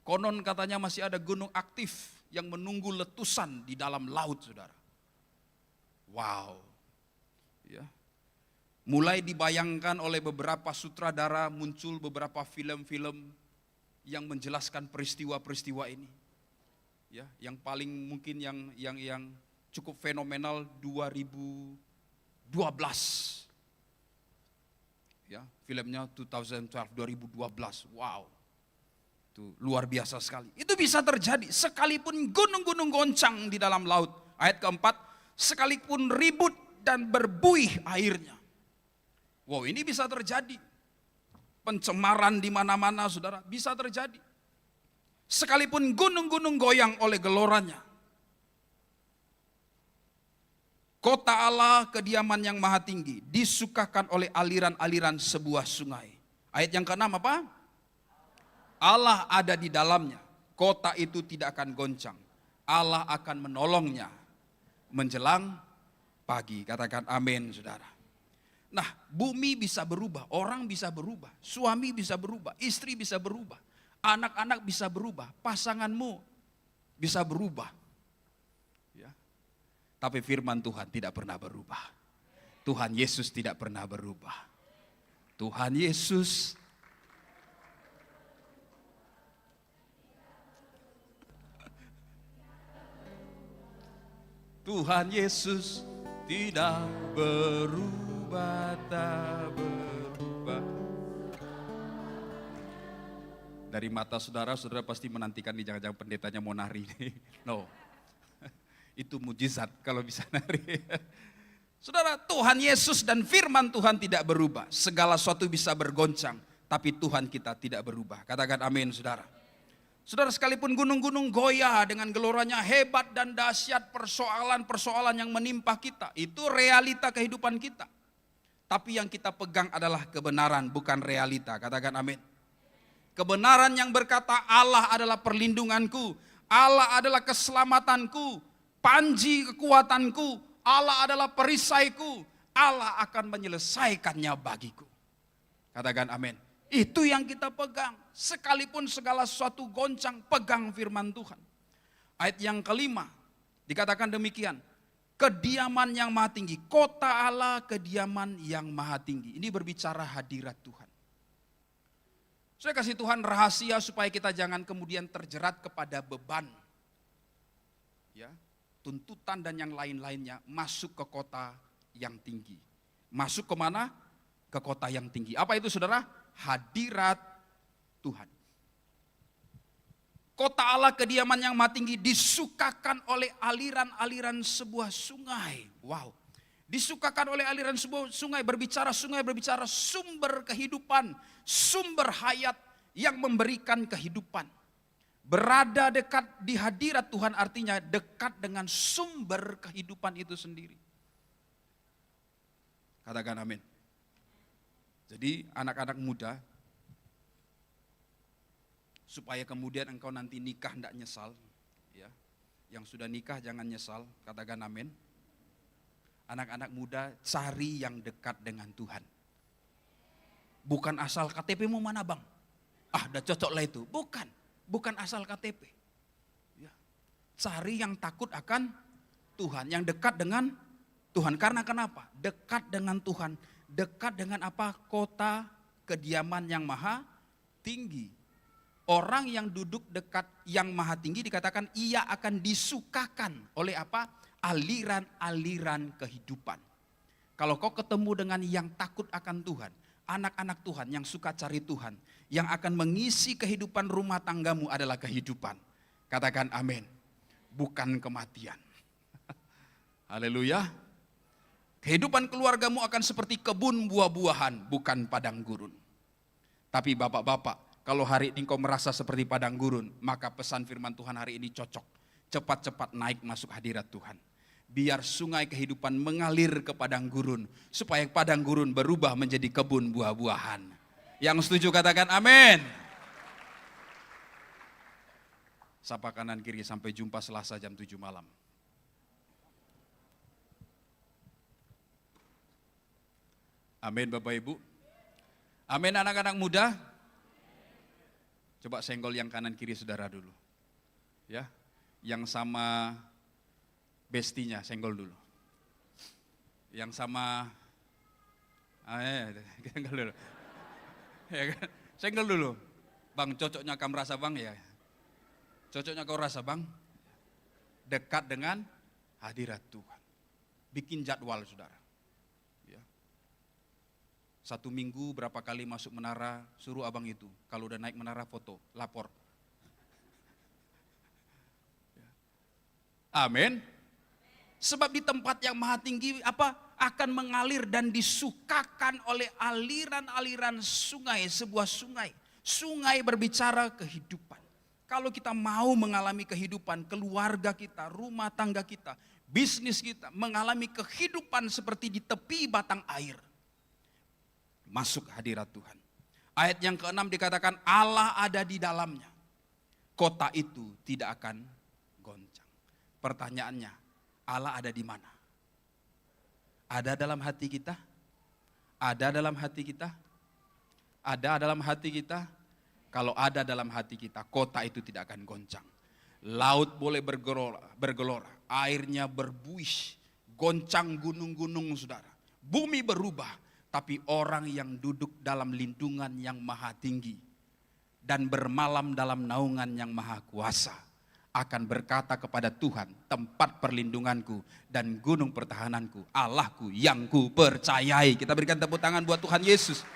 Konon katanya masih ada gunung aktif yang menunggu letusan di dalam laut, saudara. Wow. Ya. Mulai dibayangkan oleh beberapa sutradara, muncul beberapa film-film yang menjelaskan peristiwa-peristiwa ini. Ya, yang paling mungkin yang cukup fenomenal 2012. Ya, filmnya 2012. Wow. Itu luar biasa sekali. Itu bisa terjadi sekalipun gunung-gunung goncang di dalam laut. Ayat keempat, sekalipun ribut dan berbuih airnya. Wow, ini bisa terjadi. Pencemaran di mana-mana, saudara, bisa terjadi. Sekalipun gunung-gunung goyang oleh geloranya. Kota Allah, kediaman yang maha tinggi, disukakan oleh aliran-aliran sebuah sungai. Ayat yang ke-6 apa? Allah ada di dalamnya. Kota itu tidak akan goncang. Allah akan menolongnya menjelang pagi. Katakan amin, saudara. Nah, bumi bisa berubah, orang bisa berubah, suami bisa berubah, istri bisa berubah, anak-anak bisa berubah, pasanganmu bisa berubah. Ya. Tapi firman Tuhan tidak pernah berubah. Tuhan Yesus tidak pernah berubah. Tuhan Yesus Tuhan Yesus tidak berubah, tak berubah. Dari mata saudara, saudara pasti menantikan di jangan-jangan pendetanya mau nari. No, itu mujizat kalau bisa nari. Saudara, Tuhan Yesus dan firman Tuhan tidak berubah. Segala sesuatu bisa bergoncang, tapi Tuhan kita tidak berubah. Katakan amin, saudara. Saudara, sekalipun gunung-gunung goyah dengan geloranya hebat dan dahsyat, persoalan-persoalan yang menimpa kita, itu realita kehidupan kita. Tapi yang kita pegang adalah kebenaran, bukan realita. Katakan amin. Kebenaran yang berkata Allah adalah perlindunganku, Allah adalah keselamatanku, panji kekuatanku, Allah adalah perisaiku, Allah akan menyelesaikannya bagiku. Katakan amin. Itu yang kita pegang. Sekalipun segala sesuatu goncang, pegang firman Tuhan. Ayat yang ke-5 dikatakan demikian. Kediaman yang maha tinggi, kota Allah, kediaman yang maha tinggi. Ini berbicara hadirat Tuhan. Saya kasih Tuhan rahasia supaya kita jangan kemudian terjerat kepada beban. Ya, tuntutan dan yang lain-lainnya masuk ke kota yang tinggi. Masuk kemana? Ke kota yang tinggi. Apa itu, saudara? Hadirat Tuhan. Kota Allah, kediaman yang maha tinggi, disukakan oleh aliran-aliran sebuah sungai. Wow. Disukakan oleh aliran sebuah sungai, berbicara sumber kehidupan, sumber hayat yang memberikan kehidupan. Berada dekat di hadirat Tuhan artinya dekat dengan sumber kehidupan itu sendiri. Katakan amin. Jadi anak-anak muda, supaya kemudian engkau nanti nikah tidak nyesal, ya. Yang sudah nikah jangan nyesal, katakan amin. Anak-anak muda, cari yang dekat dengan Tuhan. Bukan asal KTP-mu mana bang? Ah, udah cocok lah itu. Bukan asal KTP. Ya. Cari yang takut akan Tuhan, yang dekat dengan Tuhan. Karena kenapa? Dekat dengan Tuhan. Dekat dengan apa? Kota kediaman yang maha tinggi. Orang yang duduk dekat yang maha tinggi dikatakan ia akan disukakan oleh apa? Aliran-aliran kehidupan. Kalau kau ketemu dengan yang takut akan Tuhan, anak-anak Tuhan yang suka cari Tuhan, yang akan mengisi kehidupan rumah tanggamu adalah kehidupan. Katakan amin. Bukan kematian. Haleluya. Kehidupan keluargamu akan seperti kebun buah-buahan, bukan padang gurun. Tapi bapak-bapak, kalau hari ini kau merasa seperti padang gurun, maka pesan firman Tuhan hari ini cocok. Cepat-cepat naik masuk hadirat Tuhan. biar sungai kehidupan mengalir ke padang gurun, supaya padang gurun berubah menjadi kebun buah-buahan. Yang setuju katakan amin. Sapa kanan kiri, sampai jumpa Selasa jam 7 malam. Amin Bapak Ibu. Amin anak-anak muda. Coba senggol yang kanan kiri saudara dulu. Ya, yang sama bestinya senggol dulu. Yang sama senggol dulu. Ya kan? Senggol dulu. Bang, cocoknya kamu rasa bang ya? Cocoknya kau rasa bang? Dekat dengan hadirat Tuhan. Bikin jadwal saudara. Ya. 1 minggu berapa kali masuk menara, suruh abang itu. Kalau udah naik menara foto, lapor. Amin. Sebab di tempat yang maha tinggi akan mengalir dan disukakan oleh aliran-aliran sungai, sebuah sungai. Sungai berbicara kehidupan. Kalau kita mau mengalami kehidupan, keluarga kita, rumah tangga kita, bisnis kita, mengalami kehidupan seperti di tepi batang air. Masuk hadirat Tuhan. Ayat yang ke-6 dikatakan Allah ada di dalamnya. Kota itu tidak akan goncang. Pertanyaannya, Allah ada di mana? Ada dalam hati kita? Ada dalam hati kita? Ada dalam hati kita? Kalau ada dalam hati kita, kota itu tidak akan goncang. Laut boleh bergelora, airnya berbuih, goncang gunung-gunung saudara. Bumi berubah, tapi orang yang duduk dalam lindungan yang maha tinggi dan bermalam dalam naungan yang maha kuasa akan berkata kepada Tuhan, tempat perlindunganku dan gunung pertahananku, Allahku yang ku percayai. Kita berikan tepuk tangan buat Tuhan Yesus.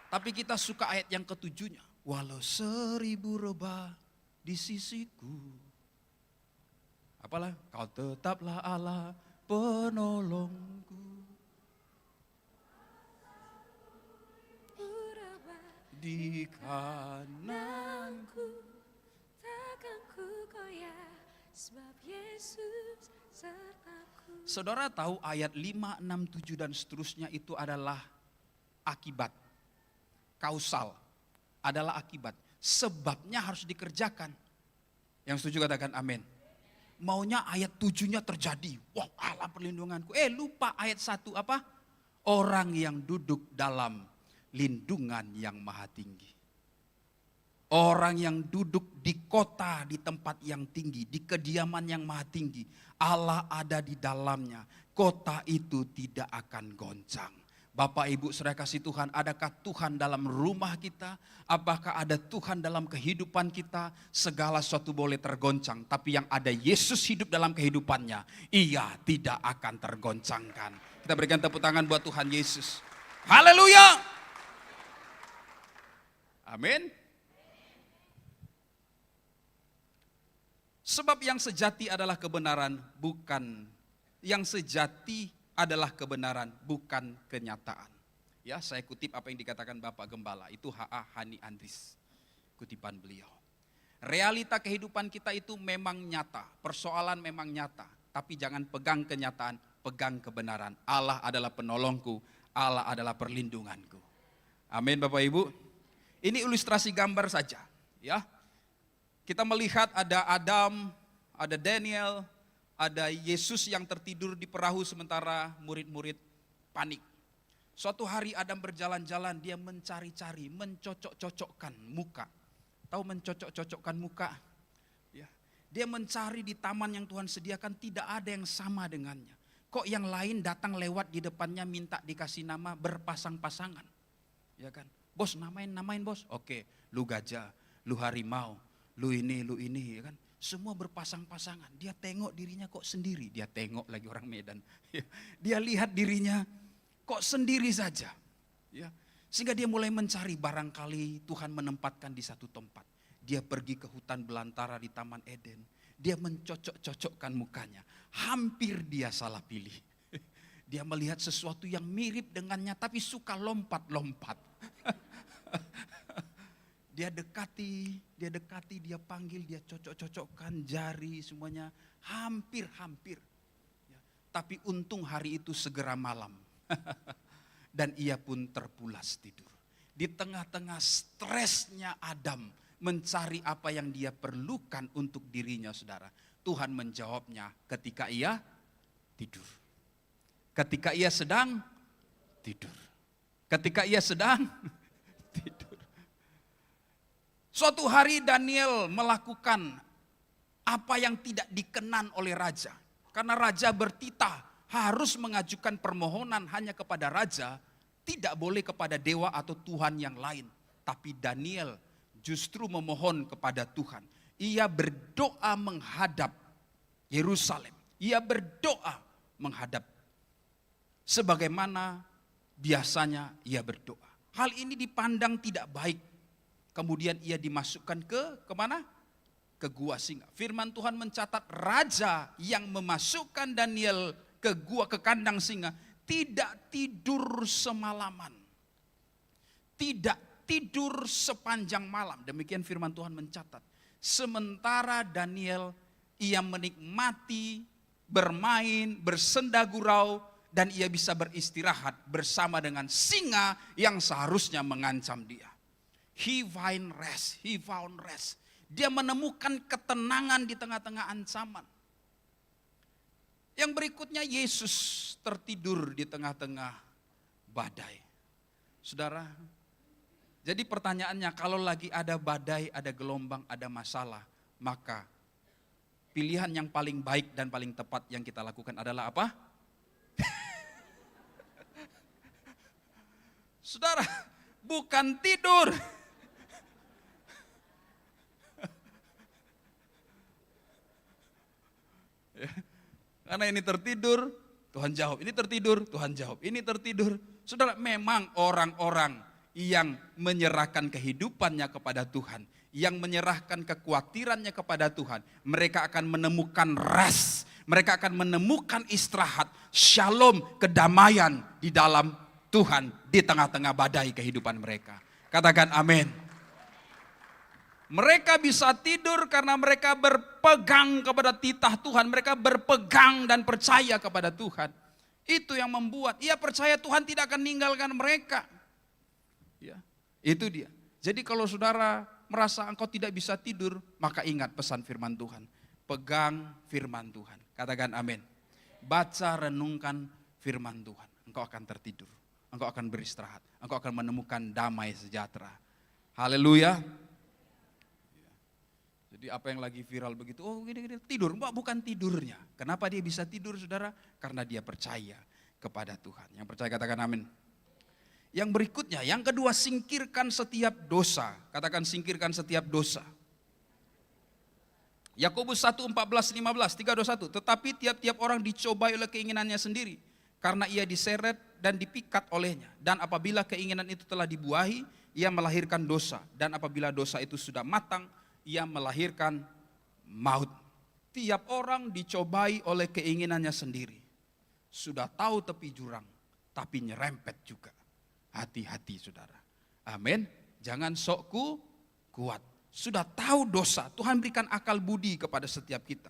Tapi kita suka ayat yang ke-7-nya. Walau 1000 rebah di sisiku. Apalah? Kau tetaplah Allah penolongku. Di kananku takkan ku goyah, sebab Yesus sertaku. Saudara tahu ayat 5, 6, 7 dan seterusnya itu adalah akibat. Kausal adalah akibat. Sebabnya harus dikerjakan. Yang setuju katakan amin. Maunya ayat 7-nya terjadi. Wah, Allah perlindunganku. Lupa ayat 1 apa? Orang yang duduk dalam lindungan yang maha tinggi. Orang yang duduk di kota, di tempat yang tinggi, di kediaman yang maha tinggi. Allah ada di dalamnya. Kota itu tidak akan goncang. Bapak Ibu saudara kasih Tuhan, adakah Tuhan dalam rumah kita? Apakah ada Tuhan dalam kehidupan kita? Segala sesuatu boleh tergoncang, tapi yang ada Yesus hidup dalam kehidupannya, ia tidak akan tergoncangkan. Kita berikan tepuk tangan buat Tuhan Yesus. Haleluya. Amin. Sebab yang sejati adalah kebenaran, bukan kenyataan. Ya, saya kutip apa yang dikatakan Bapak Gembala, itu H.A. Hani Andris, kutipan beliau. Realita kehidupan kita itu memang nyata, persoalan memang nyata, tapi jangan pegang kenyataan, pegang kebenaran. Allah adalah penolongku, Allah adalah perlindunganku. Amin Bapak Ibu. Ini ilustrasi gambar saja, ya. Kita melihat ada Adam, ada Daniel, ada Yesus yang tertidur di perahu sementara murid-murid panik. Suatu hari Adam berjalan-jalan, dia mencari-cari, mencocok-cocokkan muka. Tahu mencocok-cocokkan muka? Ya. Dia mencari di taman yang Tuhan sediakan, tidak ada yang sama dengannya. Kok yang lain datang lewat di depannya minta dikasih nama berpasang-pasangan. Ya kan? Bos, namain bos. Oke, lu gajah, lu harimau, lu ini, ya kan? Semua berpasang-pasangan. Dia tengok dirinya kok sendiri. Dia tengok lagi orang Medan. Dia lihat dirinya kok sendiri saja. Ya. Sehingga dia mulai mencari, barangkali Tuhan menempatkan di satu tempat. Dia pergi ke hutan belantara di Taman Eden. Dia mencocok-cocokkan mukanya. Hampir dia salah pilih. Dia melihat sesuatu yang mirip dengannya tapi suka lompat-lompat. Dia dekati, dia panggil, dia cocok-cocokkan jari semuanya, hampir-hampir. Ya, tapi untung hari itu segera malam. Dan ia pun terpulas tidur. Di tengah-tengah stresnya Adam mencari apa yang dia perlukan untuk dirinya, saudara. Tuhan menjawabnya ketika ia tidur. Ketika ia sedang tidur. Ketika ia sedang tidur. Suatu hari Daniel melakukan apa yang tidak dikenan oleh raja. Karena raja bertitah harus mengajukan permohonan hanya kepada raja, tidak boleh kepada dewa atau Tuhan yang lain. Tapi Daniel justru memohon kepada Tuhan. Ia berdoa menghadap Yerusalem. Ia berdoa menghadap sebagaimana biasanya ia berdoa. Hal ini dipandang tidak baik. Kemudian ia dimasukkan kemana? Ke gua singa. Firman Tuhan mencatat raja yang memasukkan Daniel ke kandang singa tidak tidur semalaman. Tidak tidur sepanjang malam. Demikian firman Tuhan mencatat. Sementara Daniel ia menikmati, bermain, bersenda gurau, dan ia bisa beristirahat bersama dengan singa yang seharusnya mengancam dia. He found rest. Dia menemukan ketenangan di tengah-tengah ancaman. Yang berikutnya Yesus tertidur di tengah-tengah badai. Saudara, jadi pertanyaannya kalau lagi ada badai, ada gelombang, ada masalah, maka pilihan yang paling baik dan paling tepat yang kita lakukan adalah apa? Saudara, bukan tidur. Karena ini tertidur, Tuhan jawab. Ini tertidur, Tuhan jawab. Ini tertidur. Saudara, memang orang-orang yang menyerahkan kehidupannya kepada Tuhan, yang menyerahkan kekhawatirannya kepada Tuhan, mereka akan menemukan rest, mereka akan menemukan istirahat, shalom, kedamaian di dalam Tuhan di tengah-tengah badai kehidupan mereka. Katakan amin. Mereka bisa tidur karena mereka berpegang kepada titah Tuhan, mereka berpegang dan percaya kepada Tuhan. Itu yang membuat ia percaya Tuhan tidak akan meninggalkan mereka. Ya, itu dia. Jadi kalau saudara merasa engkau tidak bisa tidur, maka ingat pesan firman Tuhan. Pegang firman Tuhan. Katakan amin. Baca, renungkan firman Tuhan. Engkau akan tertidur. Engkau akan beristirahat. Engkau akan menemukan damai sejahtera. Haleluya. Jadi apa yang lagi viral begitu, oh gini tidur, bukan tidurnya. Kenapa dia bisa tidur, saudara? Karena dia percaya kepada Tuhan. Yang percaya katakan amin. Yang berikutnya, yang kedua, singkirkan setiap dosa. Katakan singkirkan setiap dosa. Yakobus 1:14-15, 3:21. Tetapi tiap-tiap orang dicobai oleh keinginannya sendiri, karena ia diseret dan dipikat olehnya. Dan apabila keinginan itu telah dibuahi, ia melahirkan dosa. Dan apabila dosa itu sudah matang, ia melahirkan maut. Tiap orang dicobai oleh keinginannya sendiri. Sudah tahu tepi jurang, tapi nyerempet juga. Hati-hati saudara. Amin. Jangan sok kuat. Sudah tahu dosa, Tuhan berikan akal budi kepada setiap kita.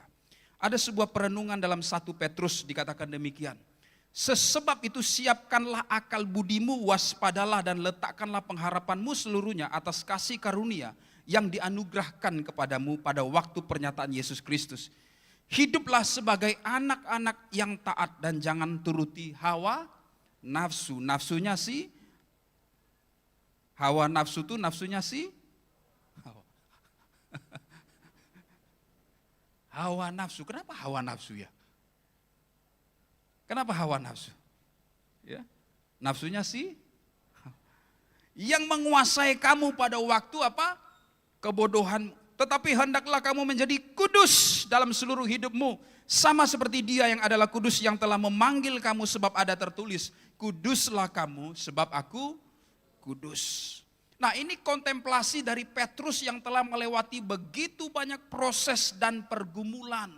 Ada sebuah perenungan dalam 1 Petrus dikatakan demikian. Sesebab itu siapkanlah akal budimu, waspadalah dan letakkanlah pengharapanmu seluruhnya atas kasih karunia yang dianugerahkan kepadamu pada waktu pernyataan Yesus Kristus. Hiduplah sebagai anak-anak yang taat dan jangan turuti hawa nafsu. Nafsunya si hawa nafsu itu nafsunya si hawa nafsu. Kenapa hawa nafsu ya? Kenapa hawa nafsu? Ya, nafsunya si yang menguasai kamu pada waktu apa? Kebodohan. Tetapi hendaklah kamu menjadi kudus dalam seluruh hidupmu, sama seperti Dia yang adalah kudus yang telah memanggil kamu, sebab ada tertulis, kuduslah kamu sebab aku kudus. Nah, ini kontemplasi dari Petrus yang telah melewati begitu banyak proses dan pergumulan.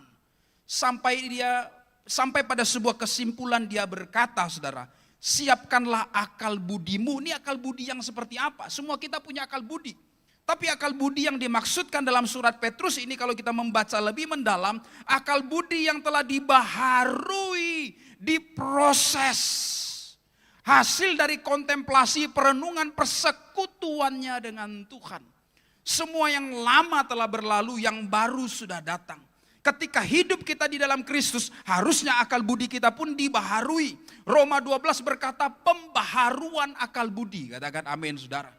Sampai pada sebuah kesimpulan dia berkata, saudara, siapkanlah akal budimu. Ini akal budi yang seperti apa? Semua kita punya akal budi. Tapi akal budi yang dimaksudkan dalam surat Petrus ini kalau kita membaca lebih mendalam, akal budi yang telah dibaharui, diproses. Hasil dari kontemplasi perenungan persekutuannya dengan Tuhan. Semua yang lama telah berlalu, yang baru sudah datang. Ketika hidup kita di dalam Kristus, harusnya akal budi kita pun dibaharui. Roma 12 berkata pembaharuan akal budi. Katakan amin saudara.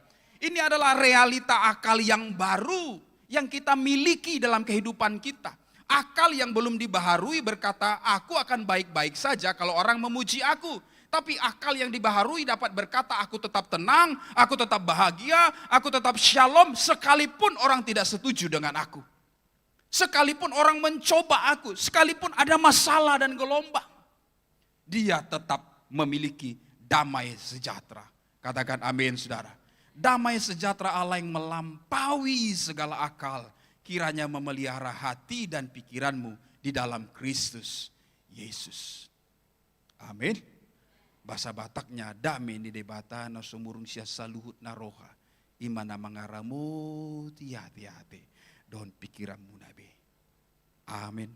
Ini adalah realita akal yang baru yang kita miliki dalam kehidupan kita. Akal yang belum dibaharui berkata, aku akan baik-baik saja kalau orang memuji aku. Tapi akal yang dibaharui dapat berkata, aku tetap tenang, aku tetap bahagia, aku tetap shalom sekalipun orang tidak setuju dengan aku. Sekalipun orang mencoba aku, sekalipun ada masalah dan gelombang. Dia tetap memiliki damai sejahtera. Katakan amin saudara. Damai sejahtera Allah yang melampaui segala akal, kiranya memelihara hati dan pikiranmu di dalam Kristus Yesus. Amin. Bahasa Bataknya, damai di debata na sumurung siya saluhut na roha, imana mangaramu hati-hati, don pikiranmu nabi. Amin.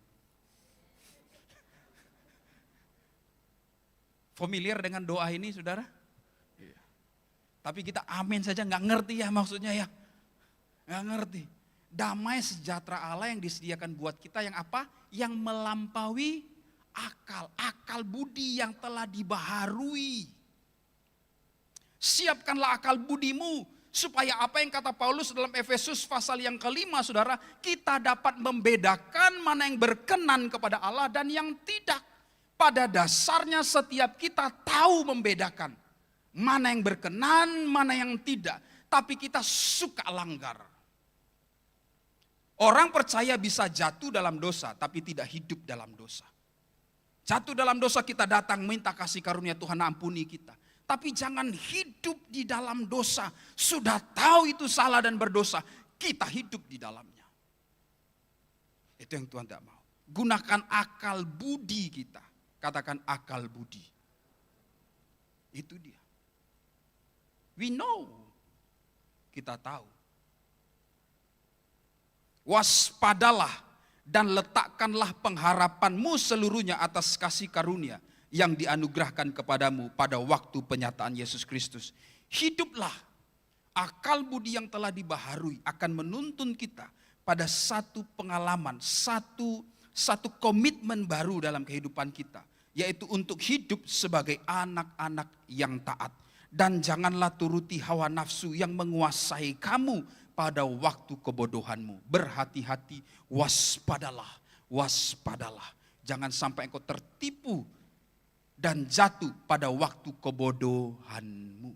Familiar dengan doa ini saudara? Tapi kita amin saja nggak ngerti ya maksudnya ya. Nggak ngerti. Damai sejahtera Allah yang disediakan buat kita yang apa? Yang melampaui akal. Akal budi yang telah dibaharui. Siapkanlah akal budimu. Supaya apa yang kata Paulus dalam Efesus pasal yang kelima saudara. Kita dapat membedakan mana yang berkenan kepada Allah dan yang tidak. Pada dasarnya setiap kita tahu membedakan. Mana yang berkenan, mana yang tidak. Tapi kita suka langgar. Orang percaya bisa jatuh dalam dosa, tapi tidak hidup dalam dosa. Jatuh dalam dosa kita datang minta kasih karunia Tuhan ampuni kita. Tapi jangan hidup di dalam dosa. Sudah tahu itu salah dan berdosa, kita hidup di dalamnya. Itu yang Tuhan tidak mau. Gunakan akal budi kita. Katakan akal budi. Itu dia. We know, kita tahu. Waspadalah dan letakkanlah pengharapanmu seluruhnya atas kasih karunia yang dianugerahkan kepadamu pada waktu penyataan Yesus Kristus. Hiduplah, akal budi yang telah dibaharui akan menuntun kita pada satu pengalaman, satu komitmen baru dalam kehidupan kita. Yaitu untuk hidup sebagai anak-anak yang taat. Dan janganlah turuti hawa nafsu yang menguasai kamu pada waktu kebodohanmu. Berhati-hati, waspadalah, waspadalah. Jangan sampai engkau tertipu dan jatuh pada waktu kebodohanmu.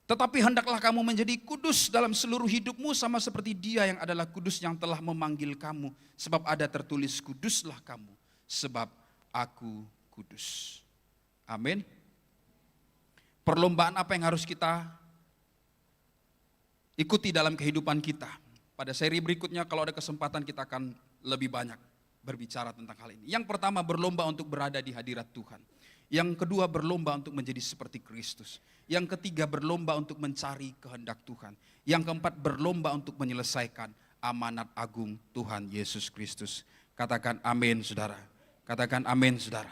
Tetapi hendaklah kamu menjadi kudus dalam seluruh hidupmu sama seperti Dia yang adalah kudus yang telah memanggil kamu. Sebab ada tertulis, kuduslah kamu sebab aku kudus. Amin. Perlombaan apa yang harus kita ikuti dalam kehidupan kita. Pada seri berikutnya kalau ada kesempatan kita akan lebih banyak berbicara tentang hal ini. Yang pertama berlomba untuk berada di hadirat Tuhan. Yang kedua berlomba untuk menjadi seperti Kristus. Yang ketiga berlomba untuk mencari kehendak Tuhan. Yang keempat berlomba untuk menyelesaikan amanat agung Tuhan Yesus Kristus. Katakan amin saudara. Katakan amin saudara.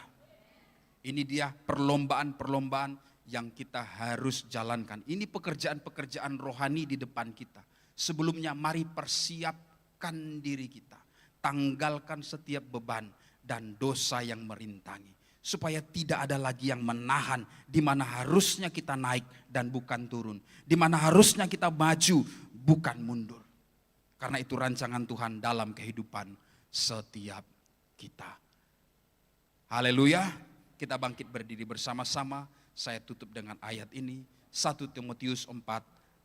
Ini dia perlombaan-perlombaan yang kita harus jalankan. Ini pekerjaan-pekerjaan rohani di depan kita. Sebelumnya mari persiapkan diri kita. Tanggalkan setiap beban dan dosa yang merintangi. Supaya tidak ada lagi yang menahan. Di mana harusnya kita naik dan bukan turun. Di mana harusnya kita maju bukan mundur. Karena itu rancangan Tuhan dalam kehidupan setiap kita. Haleluya. Kita bangkit berdiri bersama-sama. Saya tutup dengan ayat ini. 1 Timotius 4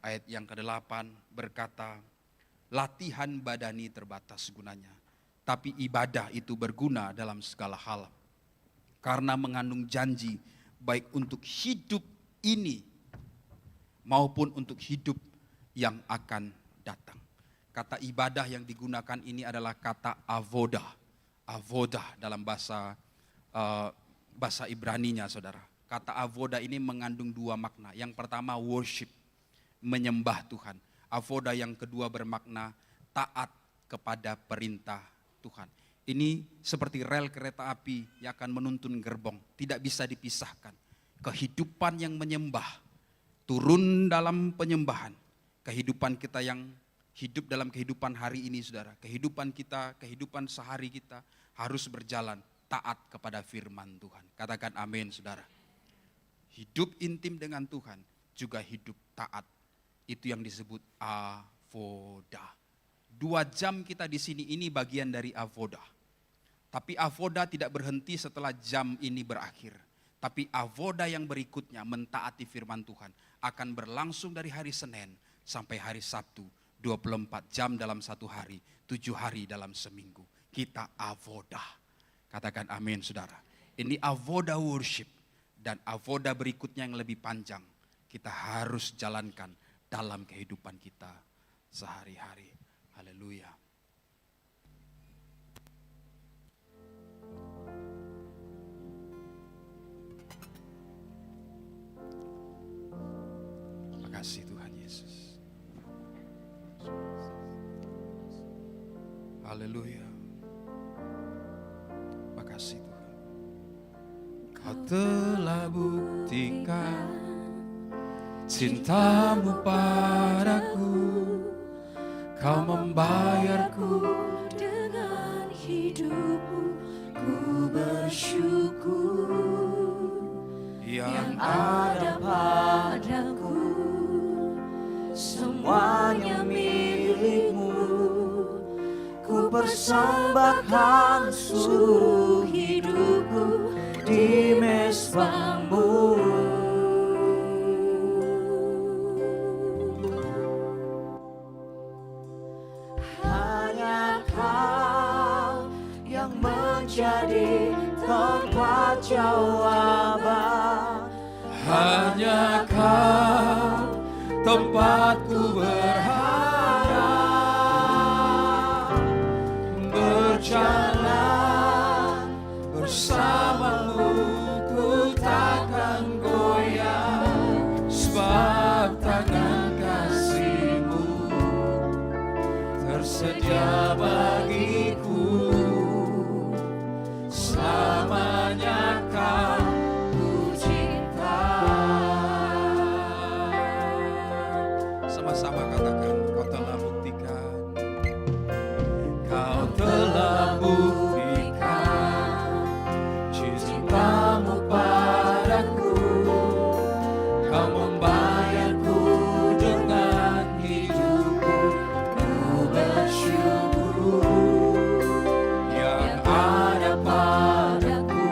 ayat yang ke-8 berkata, latihan badani terbatas gunanya, tapi ibadah itu berguna dalam segala hal. Karena mengandung janji baik untuk hidup ini maupun untuk hidup yang akan datang. Kata ibadah yang digunakan ini adalah kata avoda. Avoda dalam bahasa Ibraninya saudara. Kata avoda ini mengandung dua makna. Yang pertama worship, menyembah Tuhan. Avoda yang kedua bermakna taat kepada perintah Tuhan. Ini seperti rel kereta api yang akan menuntun gerbong, tidak bisa dipisahkan. Kehidupan yang menyembah, turun dalam penyembahan. Kehidupan kita yang hidup dalam kehidupan hari ini, saudara. Kehidupan kita, kehidupan sehari kita harus berjalan taat kepada firman Tuhan. Katakan amin, saudara. Hidup intim dengan Tuhan juga hidup taat. Itu yang disebut avoda. 2 jam kita di sini ini bagian dari avoda. Tapi avoda tidak berhenti setelah jam ini berakhir. Tapi avoda yang berikutnya mentaati firman Tuhan akan berlangsung dari hari Senin sampai hari Sabtu. 24 jam dalam satu hari, 7 hari dalam seminggu. Kita avoda. Katakan amin, saudara. Ini avoda worship. Dan avoda berikutnya yang lebih panjang. Kita harus jalankan dalam kehidupan kita sehari-hari. Haleluya. Terima kasih Tuhan Yesus. Haleluya. Terima kasih Tuhan. Kau telah buktikan cintamu padaku. Kau membayarku dengan hidupmu. Ku bersyukur yang ada padaku. Semuanya milikmu. Ku persembahkan seluruh hidupku di mezbamu. Hanya Kau yang menjadi tempat jawaban. hanya Kau tempatku berharap, berjalan bersamamu ku takkan goyah, sebab tangan kasih-Mu tersedia bagiku. Selamanya Kau ku cinta. Sama-sama katakan, Kau telah buktikan. Kau telah buktikan cintamu padaku. Kau membayarku dengan hidupku. Ku bersyukur yang ada padaku.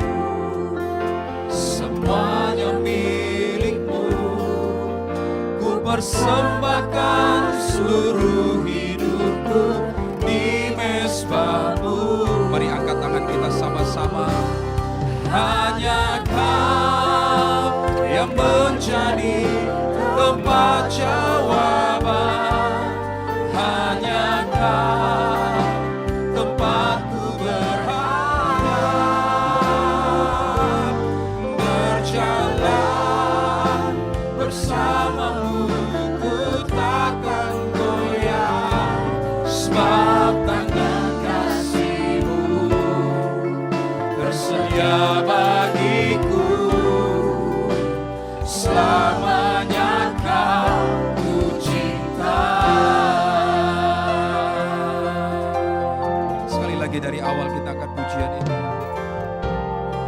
Semuanya milik-Mu. Ku persembahkan seluruh hidupku di mezbamu. Mari angkat tangan kita sama-sama. Hanya Kau yang menjadi tempat jawaban. Hanya Kau tempatku berharap, berjalan bersamamu ku takkan goyah, sebab tangan kasih-Mu tersedia bagiku. Selamanya Kau ku cinta. Sekali lagi dari awal kita akan pujian ini.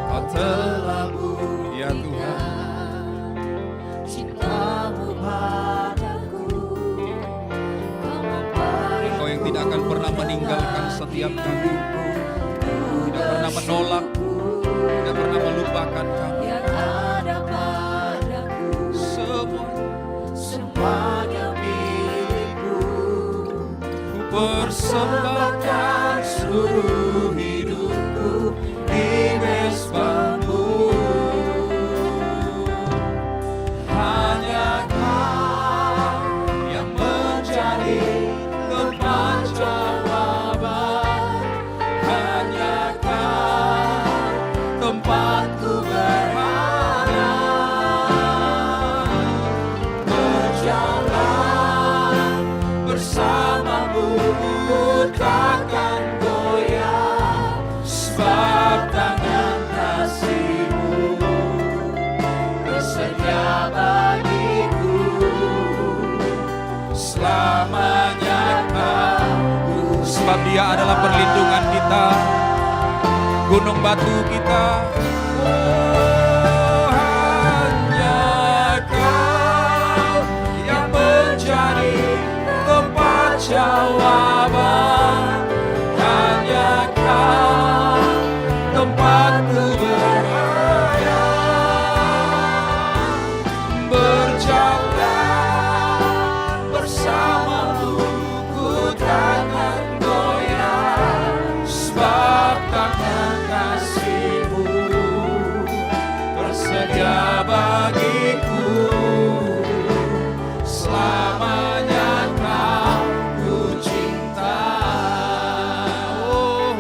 Kau telah buktikan, ya Tuhan, cintamu padaku. Engkau yang tidak akan pernah meninggalkan setiap kami, tidak pernah menolak, tidak pernah melupakan kami. Yang ada padaku. Semuanya milikmu. Ku persembahkan seluruh hidupku di mezbamu. Hanya Kau yang menjadi tempat jawaban. Hanya Kau tempatku berharap, berjalan hanya bagiku. Selamanya Kau, sebab Dia adalah perlindungan kita, gunung batu kita. Oh, hanya Kau yang menjadi tempat jawaban. Hanya Kau tempatku berada, berjalan bersamamu, ku takkan goyah, sebab tangan kasih-Mu bersedia bagiku. Selamanya Kau ku cinta, oh,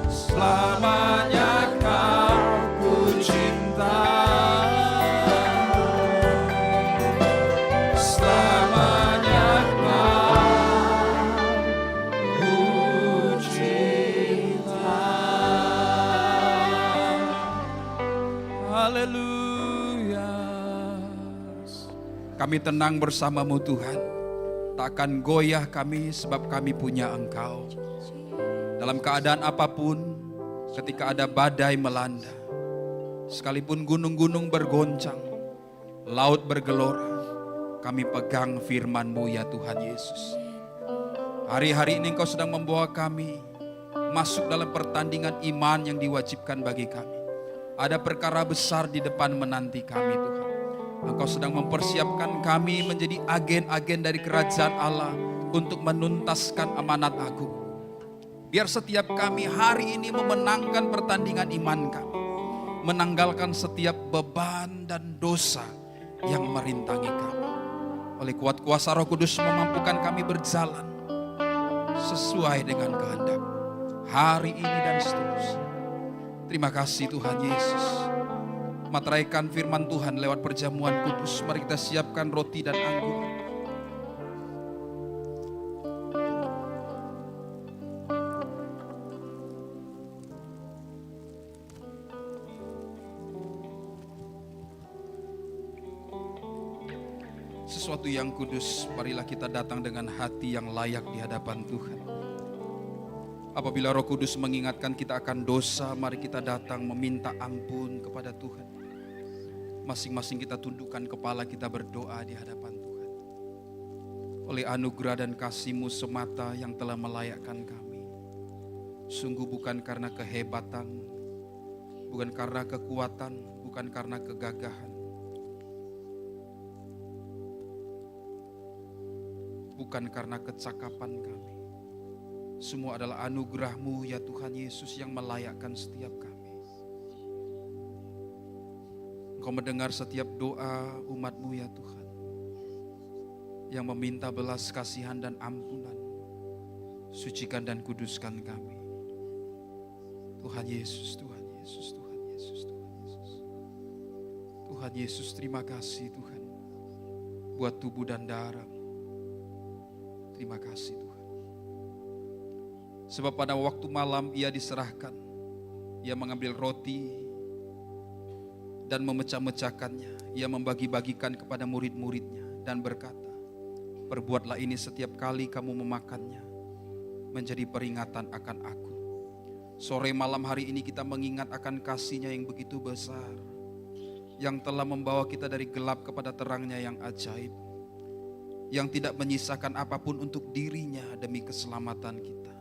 selamanya Kau ku cinta, selamanya Kau ku cinta. Haleluya. Kami tenang bersama-Mu Tuhan. Tak akan goyah kami sebab kami punya Engkau. Dalam keadaan apapun, ketika ada badai melanda, sekalipun gunung-gunung bergoncang, laut bergelora, kami pegang firman-Mu ya Tuhan Yesus. Hari-hari ini Engkau sedang membawa kami masuk dalam pertandingan iman yang diwajibkan bagi kami. Ada perkara besar di depan menanti kami Tuhan. Engkau sedang mempersiapkan kami menjadi agen-agen dari kerajaan Allah untuk menuntaskan amanat agung. Biar setiap kami hari ini memenangkan pertandingan iman kami, menanggalkan setiap beban dan dosa yang merintangi kami. Oleh kuat kuasa Roh Kudus memampukan kami berjalan sesuai dengan kehendak hari ini dan seterusnya. Terima kasih Tuhan Yesus. Materaikan firman Tuhan lewat perjamuan kudus. Mari kita siapkan roti dan anggur. Sesuatu yang kudus, marilah kita datang dengan hati yang layak di hadapan Tuhan. Apabila Roh Kudus mengingatkan kita akan dosa, mari kita datang meminta ampun kepada Tuhan. Masing-masing kita tundukkan kepala, kita berdoa di hadapan Tuhan. Oleh anugerah dan kasih-Mu semata yang telah melayakkan kami. Sungguh bukan karena kehebatan, bukan karena kekuatan, bukan karena kegagahan. Bukan karena kecakapan kami. Semua adalah anugerah-Mu ya Tuhan Yesus yang melayakkan setiap kami. Engkau mendengar setiap doa umat-Mu ya Tuhan, yang meminta belas kasihan dan ampunan. Sucikan dan kuduskan kami. Tuhan Yesus, Tuhan Yesus, Tuhan Yesus, Tuhan Yesus. Tuhan Yesus, terima kasih Tuhan buat tubuh dan darah-Mu. Terima kasih Tuhan. Sebab pada waktu malam Ia diserahkan, Ia mengambil roti dan memecah-mecahkannya. Ia membagi-bagikan kepada murid-muridnya dan berkata, perbuatlah ini setiap kali kamu memakannya, menjadi peringatan akan aku. Sore malam hari ini kita mengingat akan kasih-Nya yang begitu besar, yang telah membawa kita dari gelap kepada terang-Nya yang ajaib, yang tidak menyisakan apapun untuk dirinya demi keselamatan kita.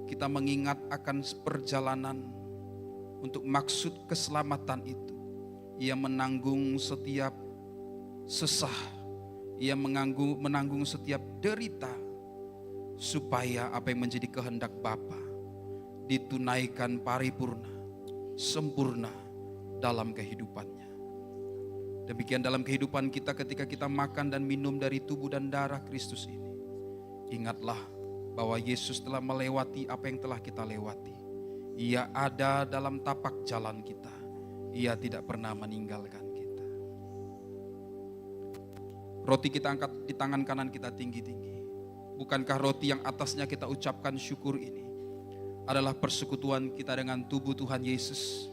Kita mengingat akan perjalanan untuk maksud keselamatan itu. Ia menanggung setiap sesah, Ia menanggung setiap derita, supaya apa yang menjadi kehendak Bapa ditunaikan paripurna, sempurna dalam kehidupannya. Demikian dalam kehidupan kita ketika kita makan dan minum dari tubuh dan darah Kristus ini. Ingatlah bahwa Yesus telah melewati apa yang telah kita lewati. Ia ada dalam tapak jalan kita. Ia tidak pernah meninggalkan kita. Roti kita angkat di tangan kanan kita tinggi-tinggi. Bukankah roti yang atasnya kita ucapkan syukur ini adalah persekutuan kita dengan tubuh Tuhan Yesus